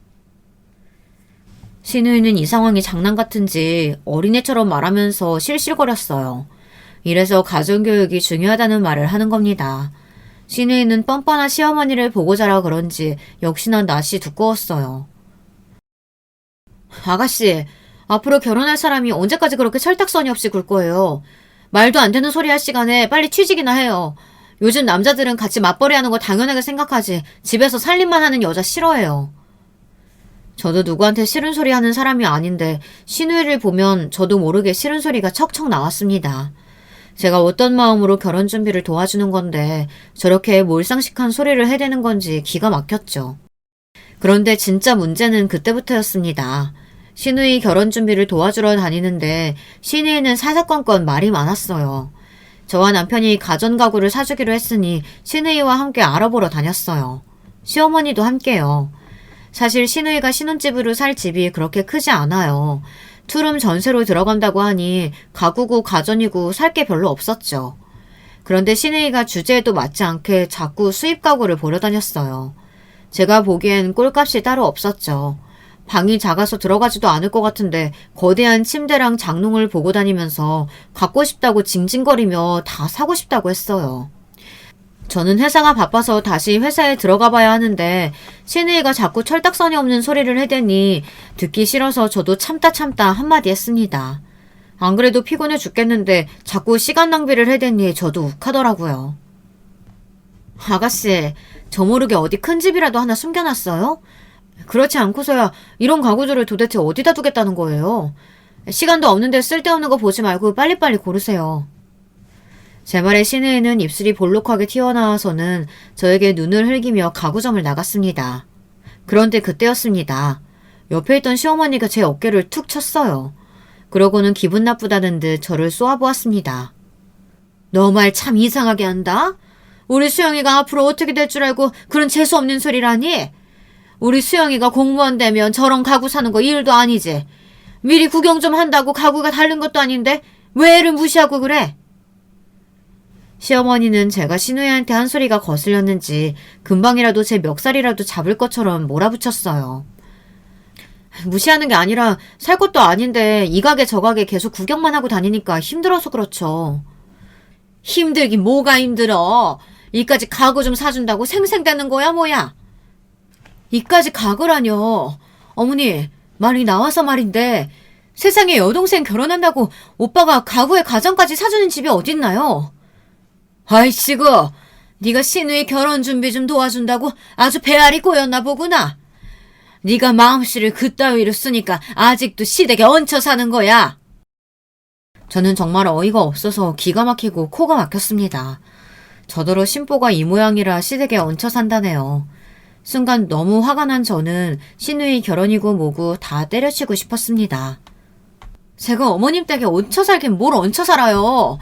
Speaker 1: 시누이는 이 상황이 장난 같은지 어린애처럼 말하면서 실실거렸어요. 이래서 가정교육이 중요하다는 말을 하는 겁니다. 시누이는 뻔뻔한 시어머니를 보고 자라 그런지 역시나 낯이 두꺼웠어요. 아가씨, 앞으로 결혼할 사람이 언제까지 그렇게 철딱서니 없이 굴 거예요. 말도 안 되는 소리 할 시간에 빨리 취직이나 해요. 요즘 남자들은 같이 맞벌이하는 거 당연하게 생각하지 집에서 살림만 하는 여자 싫어해요. 저도 누구한테 싫은 소리 하는 사람이 아닌데 시누이를 보면 저도 모르게 싫은 소리가 척척 나왔습니다. 제가 어떤 마음으로 결혼 준비를 도와주는 건데 저렇게 몰상식한 소리를 해대는 건지 기가 막혔죠. 그런데 진짜 문제는 그때부터였습니다. 시누이 결혼 준비를 도와주러 다니는데 시누이는 사사건건 말이 많았어요. 저와 남편이 가전가구를 사주기로 했으니 시누이와 함께 알아보러 다녔어요. 시어머니도 함께요. 사실 시누이가 신혼집으로 살 집이 그렇게 크지 않아요. 투룸 전세로 들어간다고 하니 가구고 가전이고 살 게 별로 없었죠. 그런데 시누이가 주제에도 맞지 않게 자꾸 수입 가구를 보러 다녔어요. 제가 보기엔 꼴값이 따로 없었죠. 방이 작아서 들어가지도 않을 것 같은데 거대한 침대랑 장롱을 보고 다니면서 갖고 싶다고 징징거리며 다 사고 싶다고 했어요. 저는 회사가 바빠서 다시 회사에 들어가 봐야 하는데 시누이가 자꾸 철딱서니 없는 소리를 해대니 듣기 싫어서 저도 참다 한마디 했습니다. 안 그래도 피곤해 죽겠는데 자꾸 시간 낭비를 해대니 저도 욱하더라고요. 아가씨, 저 모르게 어디 큰 집이라도 하나 숨겨놨어요? 그렇지 않고서야 이런 가구들을 도대체 어디다 두겠다는 거예요? 시간도 없는데 쓸데없는 거 보지 말고 빨리빨리 고르세요. 제 말에 시누이는 입술이 볼록하게 튀어나와서는 저에게 눈을 흘기며 가구점을 나갔습니다. 그런데 그때였습니다. 옆에 있던 시어머니가 제 어깨를 툭 쳤어요. 그러고는 기분 나쁘다는 듯 저를 쏘아보았습니다. 너 말 참 이상하게 한다? 우리 수영이가 앞으로 어떻게 될 줄 알고 그런 재수없는 소리라니? 우리 수영이가 공무원 되면 저런 가구 사는 거 일도 아니지. 미리 구경 좀 한다고 가구가 다른 것도 아닌데 왜 애를 무시하고 그래? 시어머니는 제가 시누이한테 한 소리가 거슬렸는지 금방이라도 제 멱살이라도 잡을 것처럼 몰아붙였어요. 무시하는 게 아니라 살 것도 아닌데 이 가게 저 가게 계속 구경만 하고 다니니까 힘들어서 그렇죠. 힘들긴 뭐가 힘들어. 이까지 가구 좀 사준다고 생생대는 거야 뭐야. 이까지 가구라뇨. 어머니, 말이 나와서 말인데 세상에 여동생 결혼한다고 오빠가 가구에 가전까지 사주는 집이 어딨나요? 아이씨고, 네가 시누이 결혼 준비 좀 도와준다고 아주 배알이 꼬였나 보구나. 네가 마음씨를 그따위로 쓰니까 아직도 시댁에 얹혀 사는 거야. 저는 정말 어이가 없어서 기가 막히고 코가 막혔습니다. 저더러 신보가 이 모양이라 시댁에 얹혀 산다네요. 순간 너무 화가 난 저는 시누이 결혼이고 뭐고 다 때려치고 싶었습니다. 제가 어머님 댁에 얹혀 살긴 뭘 얹혀 살아요.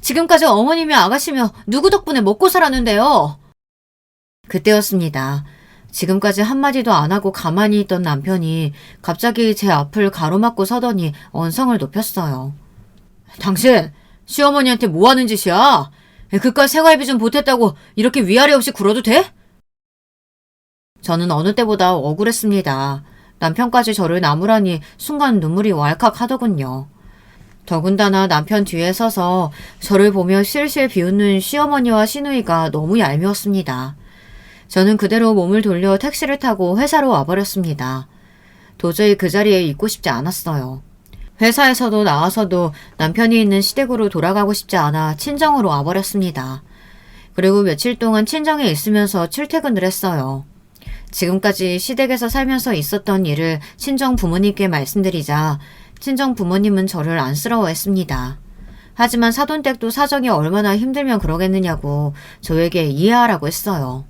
Speaker 1: 지금까지 어머님이 아가씨며 누구 덕분에 먹고 살았는데요. 그때였습니다. 지금까지 한마디도 안 하고 가만히 있던 남편이 갑자기 제 앞을 가로막고 서더니 언성을 높였어요. 당신 시어머니한테 뭐 하는 짓이야? 그깟 생활비 좀 보탰다고 이렇게 위아래 없이 굴어도 돼? 저는 어느 때보다 억울했습니다. 남편까지 저를 나무라니 순간 눈물이 왈칵 하더군요. 더군다나 남편 뒤에 서서 저를 보며 실실 비웃는 시어머니와 시누이가 너무 얄미웠습니다. 저는 그대로 몸을 돌려 택시를 타고 회사로 와버렸습니다. 도저히 그 자리에 있고 싶지 않았어요. 회사에서도 나와서도 남편이 있는 시댁으로 돌아가고 싶지 않아 친정으로 와버렸습니다. 그리고 며칠 동안 친정에 있으면서 출퇴근을 했어요. 지금까지 시댁에서 살면서 있었던 일을 친정 부모님께 말씀드리자 친정 부모님은 저를 안쓰러워했습니다. 하지만 사돈댁도 사정이 얼마나 힘들면 그러겠느냐고 저에게 이해하라고 했어요.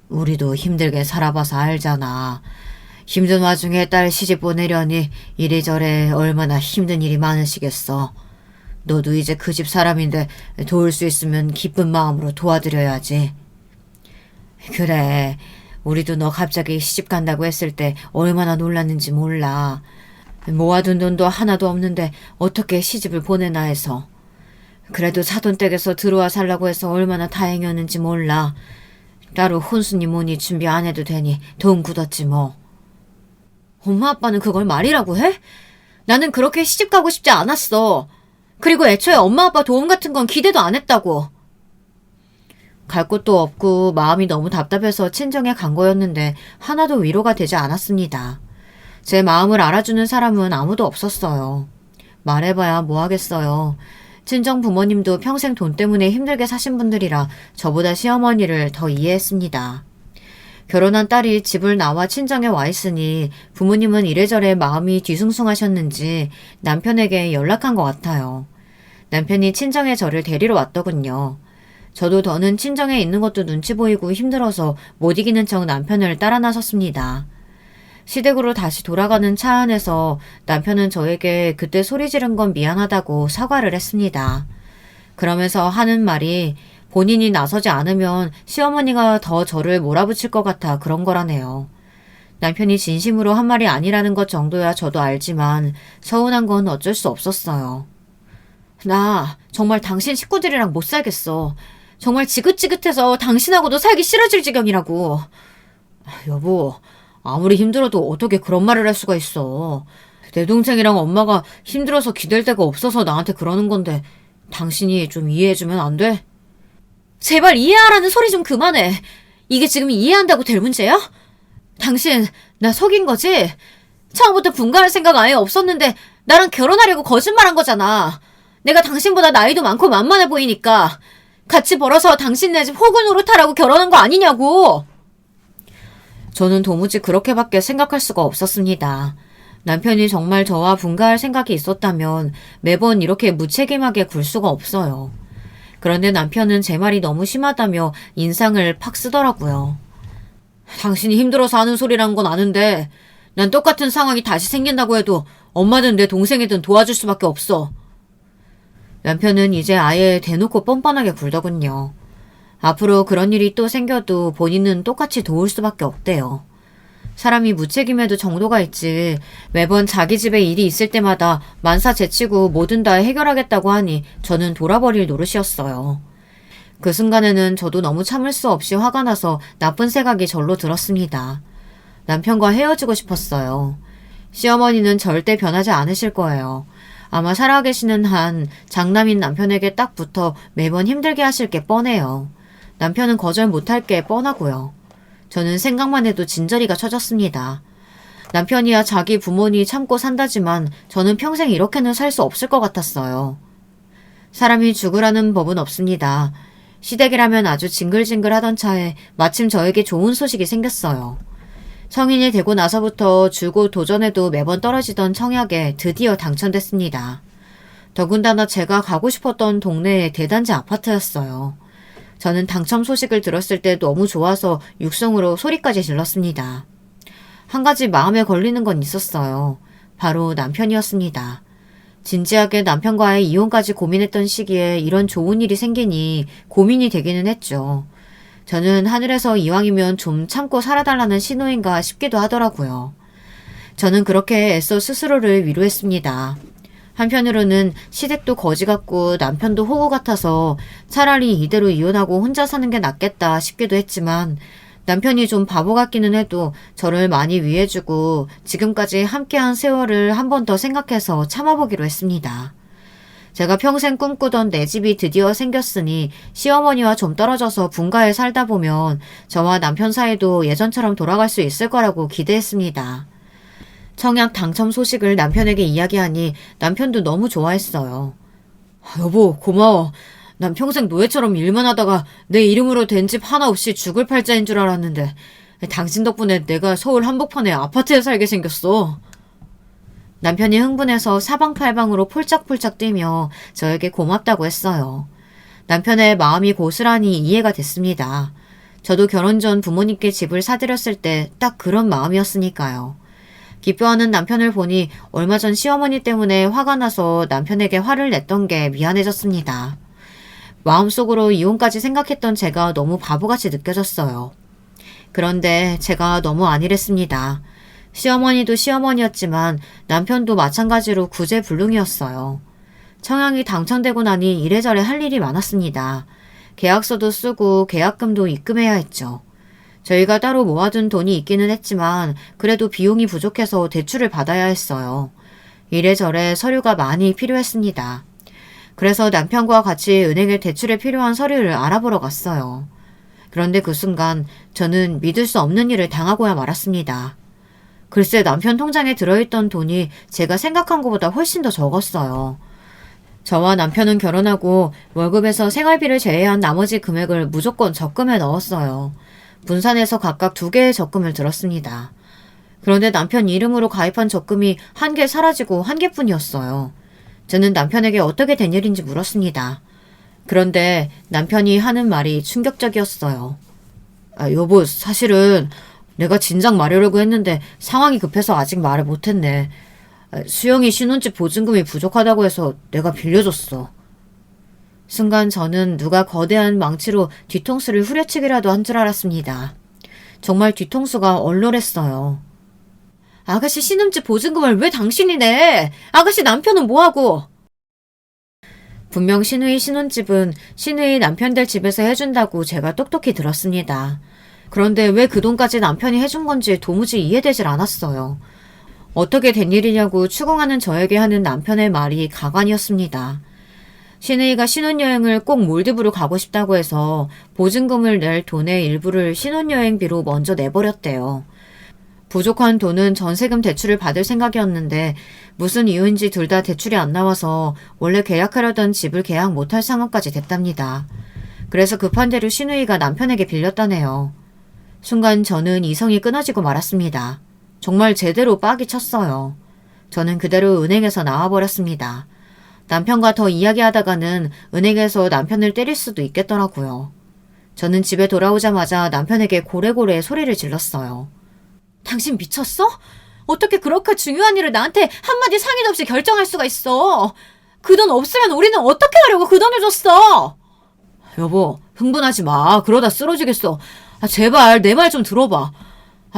Speaker 1: 우리도 힘들게 살아봐서 알잖아. 힘든 와중에 딸 시집 보내려니 이래저래 얼마나 힘든 일이 많으시겠어. 너도 이제 그 집 사람인데 도울 수 있으면 기쁜 마음으로 도와드려야지. 그래, 우리도 너 갑자기 시집 간다고 했을 때 얼마나 놀랐는지 몰라. 모아둔 돈도 하나도 없는데 어떻게 시집을 보내나 해서. 그래도 사돈댁에서 들어와 살라고 해서 얼마나 다행이었는지 몰라. 따로 혼수니 뭐니 준비 안 해도 되니 돈 굳었지 뭐. 엄마 아빠는 그걸 말이라고 해? 나는 그렇게 시집 가고 싶지 않았어. 그리고 애초에 엄마 아빠 도움 같은 건 기대도 안 했다고. 갈 곳도 없고 마음이 너무 답답해서 친정에 간 거였는데 하나도 위로가 되지 않았습니다. 제 마음을 알아주는 사람은 아무도 없었어요. 말해봐야 뭐 하겠어요. 친정 부모님도 평생 돈 때문에 힘들게 사신 분들이라 저보다 시어머니를 더 이해했습니다. 결혼한 딸이 집을 나와 친정에 와 있으니 부모님은 이래저래 마음이 뒤숭숭하셨는지 남편에게 연락한 것 같아요. 남편이 친정에 저를 데리러 왔더군요. 저도 더는 친정에 있는 것도 눈치 보이고 힘들어서 못 이기는 척 남편을 따라 나섰습니다. 시댁으로 다시 돌아가는 차 안에서 남편은 저에게 그때 소리 지른 건 미안하다고 사과를 했습니다. 그러면서 하는 말이 본인이 나서지 않으면 시어머니가 더 저를 몰아붙일 것 같아 그런 거라네요. 남편이 진심으로 한 말이 아니라는 것 정도야 저도 알지만 서운한 건 어쩔 수 없었어요. 나 정말 당신 식구들이랑 못 살겠어. 정말 지긋지긋해서 당신하고도 살기 싫어질 지경이라고. 여보, 아무리 힘들어도 어떻게 그런 말을 할 수가 있어. 내 동생이랑 엄마가 힘들어서 기댈 데가 없어서 나한테 그러는 건데 당신이 좀 이해해주면 안 돼? 제발 이해하라는 소리 좀 그만해. 이게 지금 이해한다고 될 문제야? 당신 나 속인 거지? 처음부터 분가할 생각 아예 없었는데 나랑 결혼하려고 거짓말한 거잖아. 내가 당신보다 나이도 많고 만만해 보이니까 같이 벌어서 당신네 집 호구 노릇하라고 결혼한 거 아니냐고. 저는 도무지 그렇게밖에 생각할 수가 없었습니다. 남편이 정말 저와 분가할 생각이 있었다면 매번 이렇게 무책임하게 굴 수가 없어요. 그런데 남편은 제 말이 너무 심하다며 인상을 팍 쓰더라고요. 당신이 힘들어서 하는 소리란 건 아는데 난 똑같은 상황이 다시 생긴다고 해도 엄마든 내 동생이든 도와줄 수밖에 없어. 남편은 이제 아예 대놓고 뻔뻔하게 굴더군요. 앞으로 그런 일이 또 생겨도 본인은 똑같이 도울 수밖에 없대요. 사람이 무책임해도 정도가 있지 매번 자기 집에 일이 있을 때마다 만사 제치고 뭐든 다 해결하겠다고 하니 저는 돌아버릴 노릇이었어요. 그 순간에는 저도 너무 참을 수 없이 화가 나서 나쁜 생각이 절로 들었습니다. 남편과 헤어지고 싶었어요. 시어머니는 절대 변하지 않으실 거예요. 아마 살아계시는 한 장남인 남편에게 딱 붙어 매번 힘들게 하실 게 뻔해요. 남편은 거절 못할 게 뻔하고요. 저는 생각만 해도 진저리가 쳐졌습니다. 남편이야 자기 부모니 참고 산다지만 저는 평생 이렇게는 살 수 없을 것 같았어요. 사람이 죽으라는 법은 없습니다. 시댁이라면 아주 징글징글하던 차에 마침 저에게 좋은 소식이 생겼어요. 성인이 되고 나서부터 주고 도전해도 매번 떨어지던 청약에 드디어 당첨됐습니다. 더군다나 제가 가고 싶었던 동네의 대단지 아파트였어요. 저는 당첨 소식을 들었을 때 너무 좋아서 육성으로 소리까지 질렀습니다. 한 가지 마음에 걸리는 건 있었어요. 바로 남편이었습니다. 진지하게 남편과의 이혼까지 고민했던 시기에 이런 좋은 일이 생기니 고민이 되기는 했죠. 저는 하늘에서 이왕이면 좀 참고 살아달라는 신호인가 싶기도 하더라고요. 저는 그렇게 애써 스스로를 위로했습니다. 한편으로는 시댁도 거지 같고 남편도 호구 같아서 차라리 이대로 이혼하고 혼자 사는 게 낫겠다 싶기도 했지만 남편이 좀 바보 같기는 해도 저를 많이 위해주고 지금까지 함께한 세월을 한 번 더 생각해서 참아보기로 했습니다. 제가 평생 꿈꾸던 내 집이 드디어 생겼으니 시어머니와 좀 떨어져서 분가에 살다 보면 저와 남편 사이도 예전처럼 돌아갈 수 있을 거라고 기대했습니다. 청약 당첨 소식을 남편에게 이야기하니 남편도 너무 좋아했어요. 여보, 고마워. 난 평생 노예처럼 일만 하다가 내 이름으로 된 집 하나 없이 죽을 팔자인 줄 알았는데 당신 덕분에 내가 서울 한복판에 아파트에 살게 생겼어. 남편이 흥분해서 사방팔방으로 폴짝폴짝 뛰며 저에게 고맙다고 했어요. 남편의 마음이 고스란히 이해가 됐습니다. 저도 결혼 전 부모님께 집을 사드렸을 때 딱 그런 마음이었으니까요. 기뻐하는 남편을 보니 얼마 전 시어머니 때문에 화가 나서 남편에게 화를 냈던 게 미안해졌습니다. 마음속으로 이혼까지 생각했던 제가 너무 바보같이 느껴졌어요. 그런데 제가 너무 안일했습니다. 시어머니도 시어머니였지만 남편도 마찬가지로 구제불능이었어요. 청약이 당첨되고 나니 이래저래 할 일이 많았습니다. 계약서도 쓰고 계약금도 입금해야 했죠. 저희가 따로 모아둔 돈이 있기는 했지만 그래도 비용이 부족해서 대출을 받아야 했어요. 이래저래 서류가 많이 필요했습니다. 그래서 남편과 같이 은행에 대출에 필요한 서류를 알아보러 갔어요. 그런데 그 순간 저는 믿을 수 없는 일을 당하고야 말았습니다. 글쎄 남편 통장에 들어있던 돈이 제가 생각한 것보다 훨씬 더 적었어요. 저와 남편은 결혼하고 월급에서 생활비를 제외한 나머지 금액을 무조건 적금에 넣었어요. 분산해서 각각 2개의 적금을 들었습니다. 그런데 남편 이름으로 가입한 적금이 1개 사라지고 1개뿐이었어요. 저는 남편에게 어떻게 된 일인지 물었습니다. 그런데 남편이 하는 말이 충격적이었어요. 여보, 사실은 내가 진작 말하려고 했는데 상황이 급해서 아직 말을 못했네. 수영이 신혼집 보증금이 부족하다고 해서 내가 빌려줬어. 순간 저는 누가 거대한 망치로 뒤통수를 후려치기라도 한 줄 알았습니다. 정말 뒤통수가 얼얼했어요. 아가씨 신혼집 보증금을 왜 당신이 내? 아가씨 남편은 뭐하고? 분명 신우이 신혼집은 신우이 남편 될 집에서 해준다고 제가 똑똑히 들었습니다. 그런데 왜 그 돈까지 남편이 해준 건지 도무지 이해되질 않았어요. 어떻게 된 일이냐고 추궁하는 저에게 하는 남편의 말이 가관이었습니다. 신우이가 신혼여행을 꼭 몰디브로 가고 싶다고 해서 보증금을 낼 돈의 일부를 신혼여행비로 먼저 내버렸대요. 부족한 돈은 전세금 대출을 받을 생각이었는데 무슨 이유인지 둘 다 대출이 안 나와서 원래 계약하려던 집을 계약 못할 상황까지 됐답니다. 그래서 급한 대로 신우이가 남편에게 빌렸다네요. 순간 저는 이성이 끊어지고 말았습니다. 정말 제대로 빡이 쳤어요. 저는 그대로 은행에서 나와버렸습니다. 남편과 더 이야기하다가는 은행에서 남편을 때릴 수도 있겠더라고요. 저는 집에 돌아오자마자 남편에게 고래고래 소리를 질렀어요. 당신 미쳤어? 어떻게 그렇게 중요한 일을 나한테 한마디 상의도 없이 결정할 수가 있어? 그 돈 없으면 우리는 어떻게 하려고 그 돈을 줬어? 여보, 흥분하지 마. 그러다 쓰러지겠어. 제발 내 말 좀 들어봐.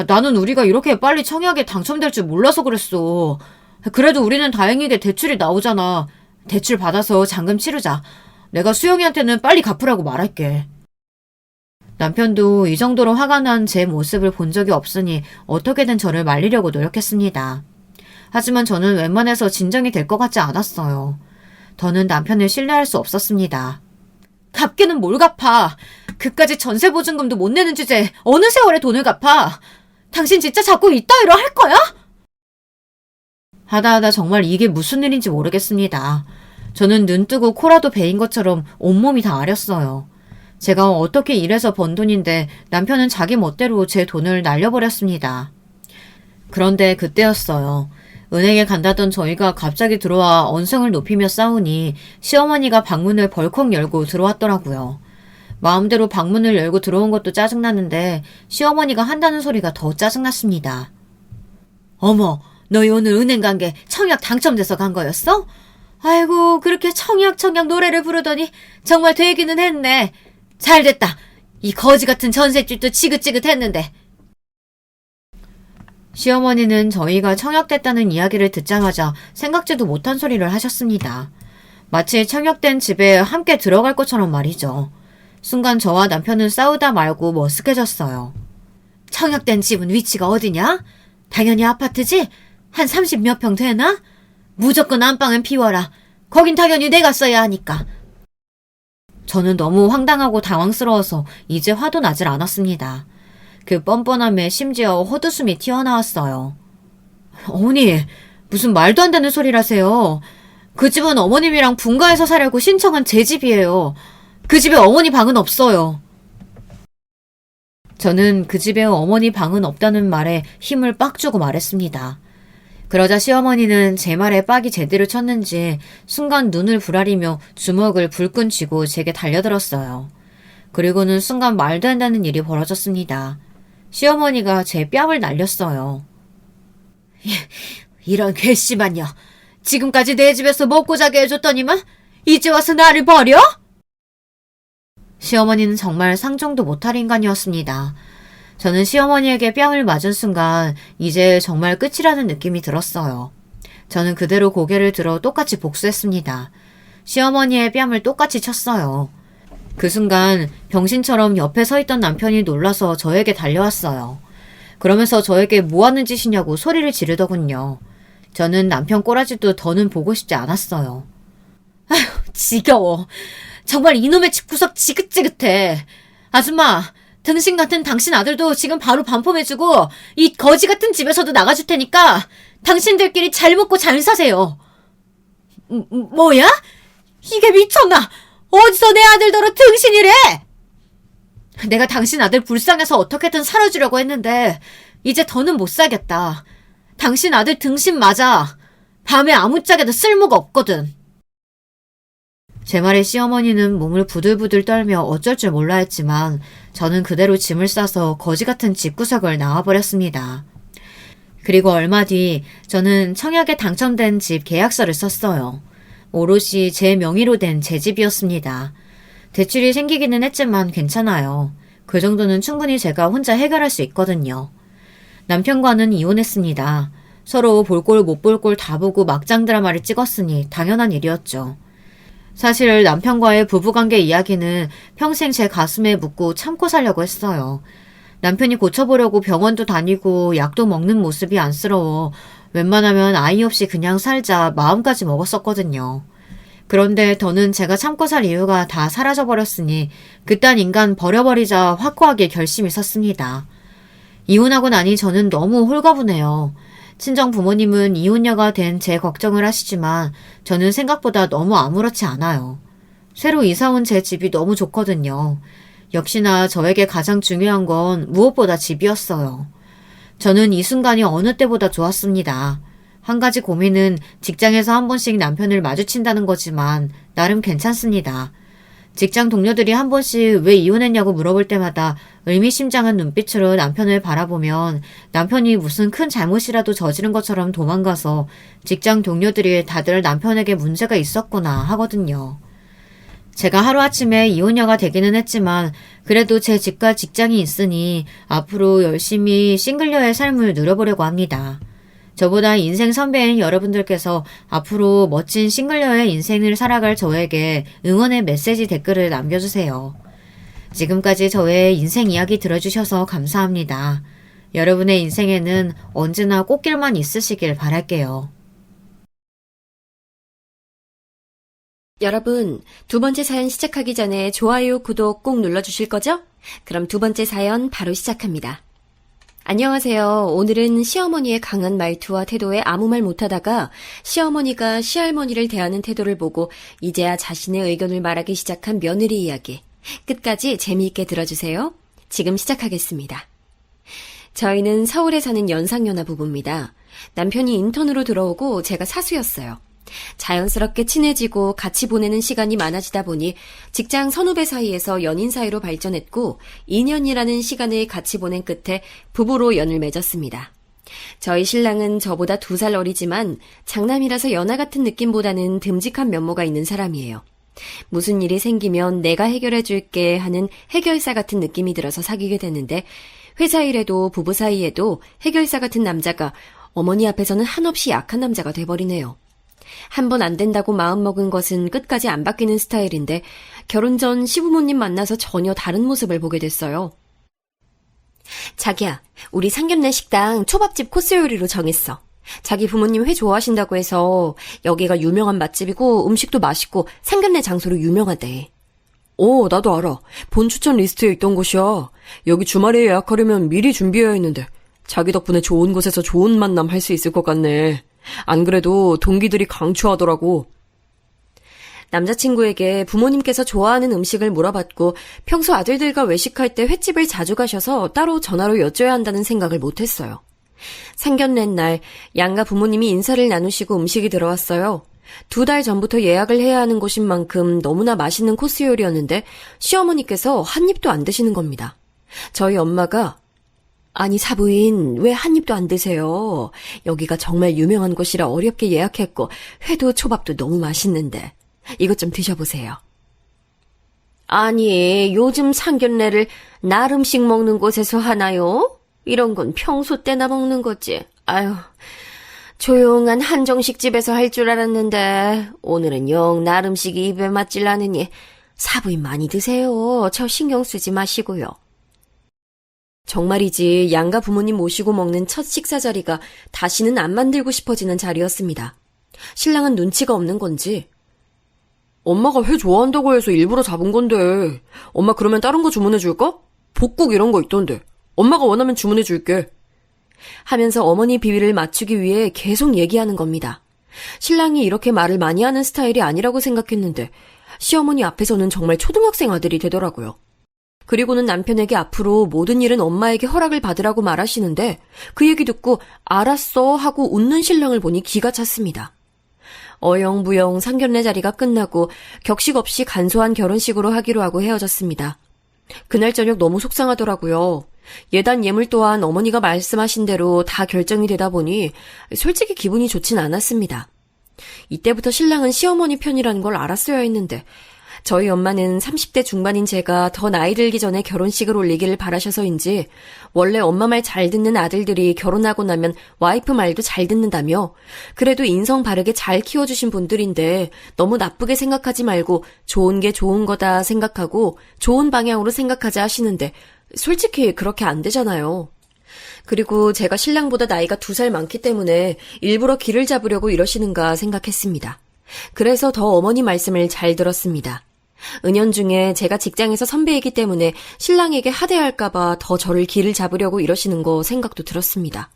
Speaker 1: 나는 우리가 이렇게 빨리 청약에 당첨될 줄 몰라서 그랬어. 그래도 우리는 다행히게 대출이 나오잖아. 대출 받아서 잔금 치르자. 내가 수영이한테는 빨리 갚으라고 말할게. 남편도 이 정도로 화가 난 제 모습을 본 적이 없으니 어떻게든 저를 말리려고 노력했습니다. 하지만 저는 웬만해서 진정이 될 것 같지 않았어요. 더는 남편을 신뢰할 수 없었습니다. 갚기는 뭘 갚아. 그까짓 전세보증금도 못 내는 주제에 어느 세월에 돈을 갚아. 당신 진짜 자꾸 이따위로 할 거야? 하다하다 정말 이게 무슨 일인지 모르겠습니다. 저는 눈 뜨고 코라도 베인 것처럼 온몸이 다 아렸어요. 제가 어떻게 일해서 번 돈인데 남편은 자기 멋대로 제 돈을 날려버렸습니다. 그런데 그때였어요. 은행에 간다던 저희가 갑자기 들어와 언성을 높이며 싸우니 시어머니가 방문을 벌컥 열고 들어왔더라고요. 마음대로 방문을 열고 들어온 것도 짜증났는데 시어머니가 한다는 소리가 더 짜증났습니다. 어머, 너희 오늘 은행 간 게 청약 당첨돼서 간 거였어? 아이고, 그렇게 청약 노래를 부르더니 정말 되기는 했네. 잘됐다. 이 거지 같은 전셋집도 지긋지긋했는데. 시어머니는 저희가 청약됐다는 이야기를 듣자마자 생각지도 못한 소리를 하셨습니다. 마치 청약된 집에 함께 들어갈 것처럼 말이죠. 순간 저와 남편은 싸우다 말고 머쓱해졌어요. 청약된 집은 위치가 어디냐? 당연히 아파트지? 한 30몇 평 되나? 무조건 안방은 비워라. 거긴 당연히 내가 써야 하니까. 저는 너무 황당하고 당황스러워서 이제 화도 나질 않았습니다. 그 뻔뻔함에 심지어 헛웃음이 튀어나왔어요. 어머니, 무슨 말도 안 되는 소리를 하세요. 그 집은 어머님이랑 분가해서 사려고 신청한 제 집이에요. 그 집에 어머니 방은 없어요. 저는 그 집에 어머니 방은 없다는 말에 힘을 빡 주고 말했습니다. 그러자 시어머니는 제 말에 빡이 제대로 쳤는지 순간 눈을 부라리며 주먹을 불끈 쥐고 제게 달려들었어요. 그리고는 순간 말도 안 되는 일이 벌어졌습니다. 시어머니가 제 뺨을 날렸어요. 이런 괘씸한녀. 지금까지 내 집에서 먹고 자게 해줬더니만 이제 와서 나를 버려? 시어머니는 정말 상종도 못할 인간이었습니다. 저는 시어머니에게 뺨을 맞은 순간 이제 정말 끝이라는 느낌이 들었어요. 저는 그대로 고개를 들어 똑같이 복수했습니다. 시어머니의 뺨을 똑같이 쳤어요. 그 순간 병신처럼 옆에 서 있던 남편이 놀라서 저에게 달려왔어요. 그러면서 저에게 뭐 하는 짓이냐고 소리를 지르더군요. 저는 남편 꼬라지도 더는 보고 싶지 않았어요. 아휴, 지겨워. 정말 이놈의 집구석 지긋지긋해. 아줌마, 등신 같은 당신 아들도 지금 바로 반품해주고 이 거지 같은 집에서도 나가줄 테니까 당신들끼리 잘 먹고 잘 사세요. 뭐야? 이게 미쳤나? 어디서 내 아들더러 등신이래? 내가 당신 아들 불쌍해서 어떻게든 살아주려고 했는데 이제 더는 못 살겠다. 당신 아들 등신 맞아. 밤에 아무짝에도 쓸모가 없거든. 제 말에 시어머니는 몸을 부들부들 떨며 어쩔 줄 몰라 했지만 저는 그대로 짐을 싸서 거지 같은 집구석을 나와버렸습니다. 그리고 얼마 뒤 저는 청약에 당첨된 집 계약서를 썼어요. 오롯이 제 명의로 된 제 집이었습니다. 대출이 생기기는 했지만 괜찮아요. 그 정도는 충분히 제가 혼자 해결할 수 있거든요. 남편과는 이혼했습니다. 서로 볼 꼴 못 볼 꼴 다 보고 막장 드라마를 찍었으니 당연한 일이었죠. 사실 남편과의 부부관계 이야기는 평생 제 가슴에 묻고 참고 살려고 했어요. 남편이 고쳐보려고 병원도 다니고 약도 먹는 모습이 안쓰러워 웬만하면 아이 없이 그냥 살자 마음까지 먹었었거든요. 그런데 더는 제가 참고 살 이유가 다 사라져버렸으니 그딴 인간 버려버리자 확고하게 결심이 섰습니다. 이혼하고 나니 저는 너무 홀가분해요. 친정 부모님은 이혼녀가 된 제 걱정을 하시지만 저는 생각보다 너무 아무렇지 않아요. 새로 이사 온 제 집이 너무 좋거든요. 역시나 저에게 가장 중요한 건 무엇보다 집이었어요. 저는 이 순간이 어느 때보다 좋았습니다. 한 가지 고민은 직장에서 한 번씩 남편을 마주친다는 거지만 나름 괜찮습니다. 직장 동료들이 한 번씩 왜 이혼했냐고 물어볼 때마다 의미심장한 눈빛으로 남편을 바라보면 남편이 무슨 큰 잘못이라도 저지른 것처럼 도망가서 직장 동료들이 다들 남편에게 문제가 있었구나 하거든요. 제가 하루아침에 이혼녀가 되기는 했지만 그래도 제 집과 직장이 있으니 앞으로 열심히 싱글녀의 삶을 누려보려고 합니다. 저보다 인생 선배인 여러분들께서 앞으로 멋진 싱글녀의 인생을 살아갈 저에게 응원의 메시지 댓글을 남겨주세요. 지금까지 저의 인생 이야기 들어주셔서 감사합니다. 여러분의 인생에는 언제나 꽃길만 있으시길 바랄게요.
Speaker 2: 여러분, 두 번째 사연 시작하기 전에 좋아요, 구독 꼭 눌러주실 거죠? 그럼 두 번째 사연 바로 시작합니다. 안녕하세요. 오늘은 시어머니의 강한 말투와 태도에 아무 말 못하다가 시어머니가 시할머니를 대하는 태도를 보고 이제야 자신의 의견을 말하기 시작한 며느리 이야기. 끝까지 재미있게 들어주세요. 지금 시작하겠습니다. 저희는 서울에 사는 연상연하 부부입니다. 남편이 인턴으로 들어오고 제가 사수였어요. 자연스럽게 친해지고 같이 보내는 시간이 많아지다 보니 직장 선후배 사이에서 연인 사이로 발전했고 2년이라는 시간을 같이 보낸 끝에 부부로 연을 맺었습니다. 저희 신랑은 저보다 2살 어리지만 장남이라서 연하 같은 느낌보다는 듬직한 면모가 있는 사람이에요. 무슨 일이 생기면 내가 해결해 줄게 하는 해결사 같은 느낌이 들어서 사귀게 됐는데 회사 일에도 부부 사이에도 해결사 같은 남자가 어머니 앞에서는 한없이 약한 남자가 돼버리네요. 한 번 안 된다고 마음먹은 것은 끝까지 안 바뀌는 스타일인데 결혼 전 시부모님 만나서 전혀 다른 모습을 보게 됐어요. 자기야, 우리 상견례 식당 초밥집 코스 요리로 정했어. 자기 부모님 회 좋아하신다고 해서 여기가 유명한 맛집이고 음식도 맛있고 상견례 장소로 유명하대. 나도 알아. 본 추천 리스트에 있던 곳이야. 여기 주말에 예약하려면 미리 준비해야 했는데 자기 덕분에 좋은 곳에서 좋은 만남 할 수 있을 것 같네. 안 그래도 동기들이 강추하더라고. 남자친구에게 부모님께서 좋아하는 음식을 물어봤고 평소 아들들과 외식할 때 횟집을 자주 가셔서 따로 전화로 여쭤야 한다는 생각을 못했어요. 상견례 날 양가 부모님이 인사를 나누시고 음식이 들어왔어요. 2달 전부터 예약을 해야 하는 곳인 만큼 너무나 맛있는 코스 요리였는데 시어머니께서 한 입도 안 드시는 겁니다. 저희 엄마가 아니 사부인 왜 한 입도 안 드세요? 여기가 정말 유명한 곳이라 어렵게 예약했고 회도 초밥도 너무 맛있는데 이것 좀 드셔보세요. 아니 요즘 상견례를 날 음식 먹는 곳에서 하나요? 이런 건 평소 때나 먹는 거지. 아유, 조용한 한정식 집에서 할 줄 알았는데 오늘은 영 날 음식이 입에 맞질 않으니 사부인 많이 드세요. 저 신경 쓰지 마시고요. 정말이지 양가 부모님 모시고 먹는 첫 식사 자리가 다시는 안 만들고 싶어지는 자리였습니다. 신랑은 눈치가 없는 건지 엄마가 회 좋아한다고 해서 일부러 잡은 건데 엄마 그러면 다른 거 주문해 줄까? 볶국 이런 거 있던데 엄마가 원하면 주문해 줄게 하면서 어머니 비위를 맞추기 위해 계속 얘기하는 겁니다. 신랑이 이렇게 말을 많이 하는 스타일이 아니라고 생각했는데 시어머니 앞에서는 정말 초등학생 아들이 되더라고요. 그리고는 남편에게 앞으로 모든 일은 엄마에게 허락을 받으라고 말하시는데 그 얘기 듣고 알았어 하고 웃는 신랑을 보니 기가 찼습니다. 어영부영 상견례 자리가 끝나고 격식 없이 간소한 결혼식으로 하기로 하고 헤어졌습니다. 그날 저녁 너무 속상하더라고요. 예단 예물 또한 어머니가 말씀하신 대로 다 결정이 되다 보니 솔직히 기분이 좋진 않았습니다. 이때부터 신랑은 시어머니 편이라는 걸 알았어야 했는데 저희 엄마는 30대 중반인 제가 더 나이 들기 전에 결혼식을 올리기를 바라셔서인지 원래 엄마 말 잘 듣는 아들들이 결혼하고 나면 와이프 말도 잘 듣는다며 그래도 인성 바르게 잘 키워주신 분들인데 너무 나쁘게 생각하지 말고 좋은 게 좋은 거다 생각하고 좋은 방향으로 생각하자 하시는데 솔직히 그렇게 안 되잖아요. 그리고 제가 신랑보다 나이가 2살 많기 때문에 일부러 길을 잡으려고 이러시는가 생각했습니다. 그래서 더 어머니 말씀을 잘 들었습니다. 은연중에 제가 직장에서 선배이기 때문에 신랑에게 하대할까봐 더 저를 길을 잡으려고 이러시는 거 생각도 들었습니다.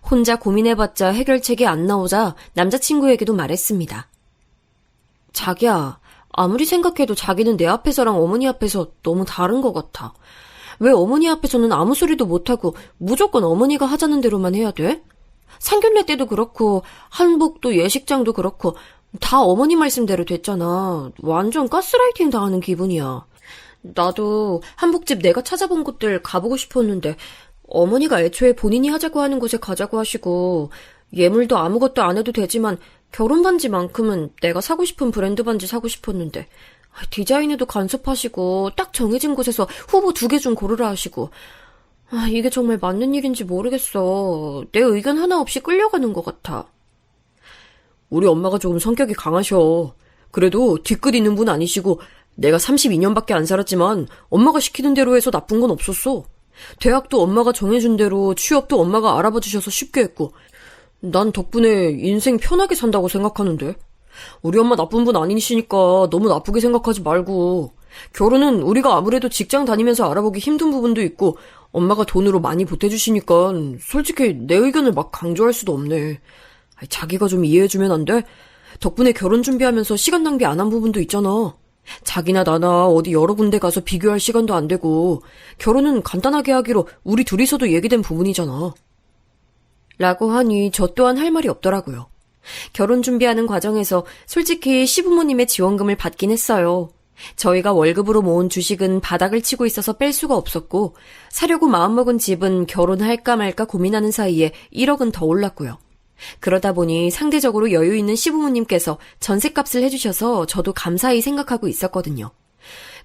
Speaker 2: 혼자 고민해봤자 해결책이 안 나오자 남자친구에게도 말했습니다. 자기야, 아무리 생각해도 자기는 내 앞에서랑 어머니 앞에서 너무 다른 것 같아. 왜 어머니 앞에서는 아무 소리도 못하고 무조건 어머니가 하자는 대로만 해야 돼? 상견례 때도 그렇고 한복도 예식장도 그렇고 다 어머니 말씀대로 됐잖아. 완전 가스라이팅 당하는 기분이야. 나도 한복집 내가 찾아본 곳들 가보고 싶었는데 어머니가 애초에 본인이 하자고 하는 곳에 가자고 하시고 예물도 아무것도 안 해도 되지만 결혼 반지만큼은 내가 사고 싶은 브랜드 반지 사고 싶었는데 디자인에도 간섭하시고 딱 정해진 곳에서 후보 2개 중 고르라 하시고 이게 정말 맞는 일인지 모르겠어. 내 의견 하나 없이 끌려가는 것 같아. 우리 엄마가 조금 성격이 강하셔. 그래도 뒤끝 있는 분 아니시고 내가 32년밖에 안 살았지만 엄마가 시키는 대로 해서 나쁜 건 없었어. 대학도 엄마가 정해준 대로 취업도 엄마가 알아봐 주셔서 쉽게 했고 난 덕분에 인생 편하게 산다고 생각하는데 우리 엄마 나쁜 분 아니시니까 너무 나쁘게 생각하지 말고 결혼은 우리가 아무래도 직장 다니면서 알아보기 힘든 부분도 있고 엄마가 돈으로 많이 보태주시니까 솔직히 내 의견을 막 강조할 수도 없네. 자기가 좀 이해해주면 안 돼? 덕분에 결혼 준비하면서 시간 낭비 안 한 부분도 있잖아. 자기나 나나 어디 여러 군데 가서 비교할 시간도 안 되고 결혼은 간단하게 하기로 우리 둘이서도 얘기된 부분이잖아. 라고 하니 저 또한 할 말이 없더라고요. 결혼 준비하는 과정에서 솔직히 시부모님의 지원금을 받긴 했어요. 저희가 월급으로 모은 주식은 바닥을 치고 있어서 뺄 수가 없었고 사려고 마음먹은 집은 결혼할까 말까 고민하는 사이에 1억은 더 올랐고요. 그러다 보니 상대적으로 여유 있는 시부모님께서 전셋값을 해주셔서 저도 감사히 생각하고 있었거든요.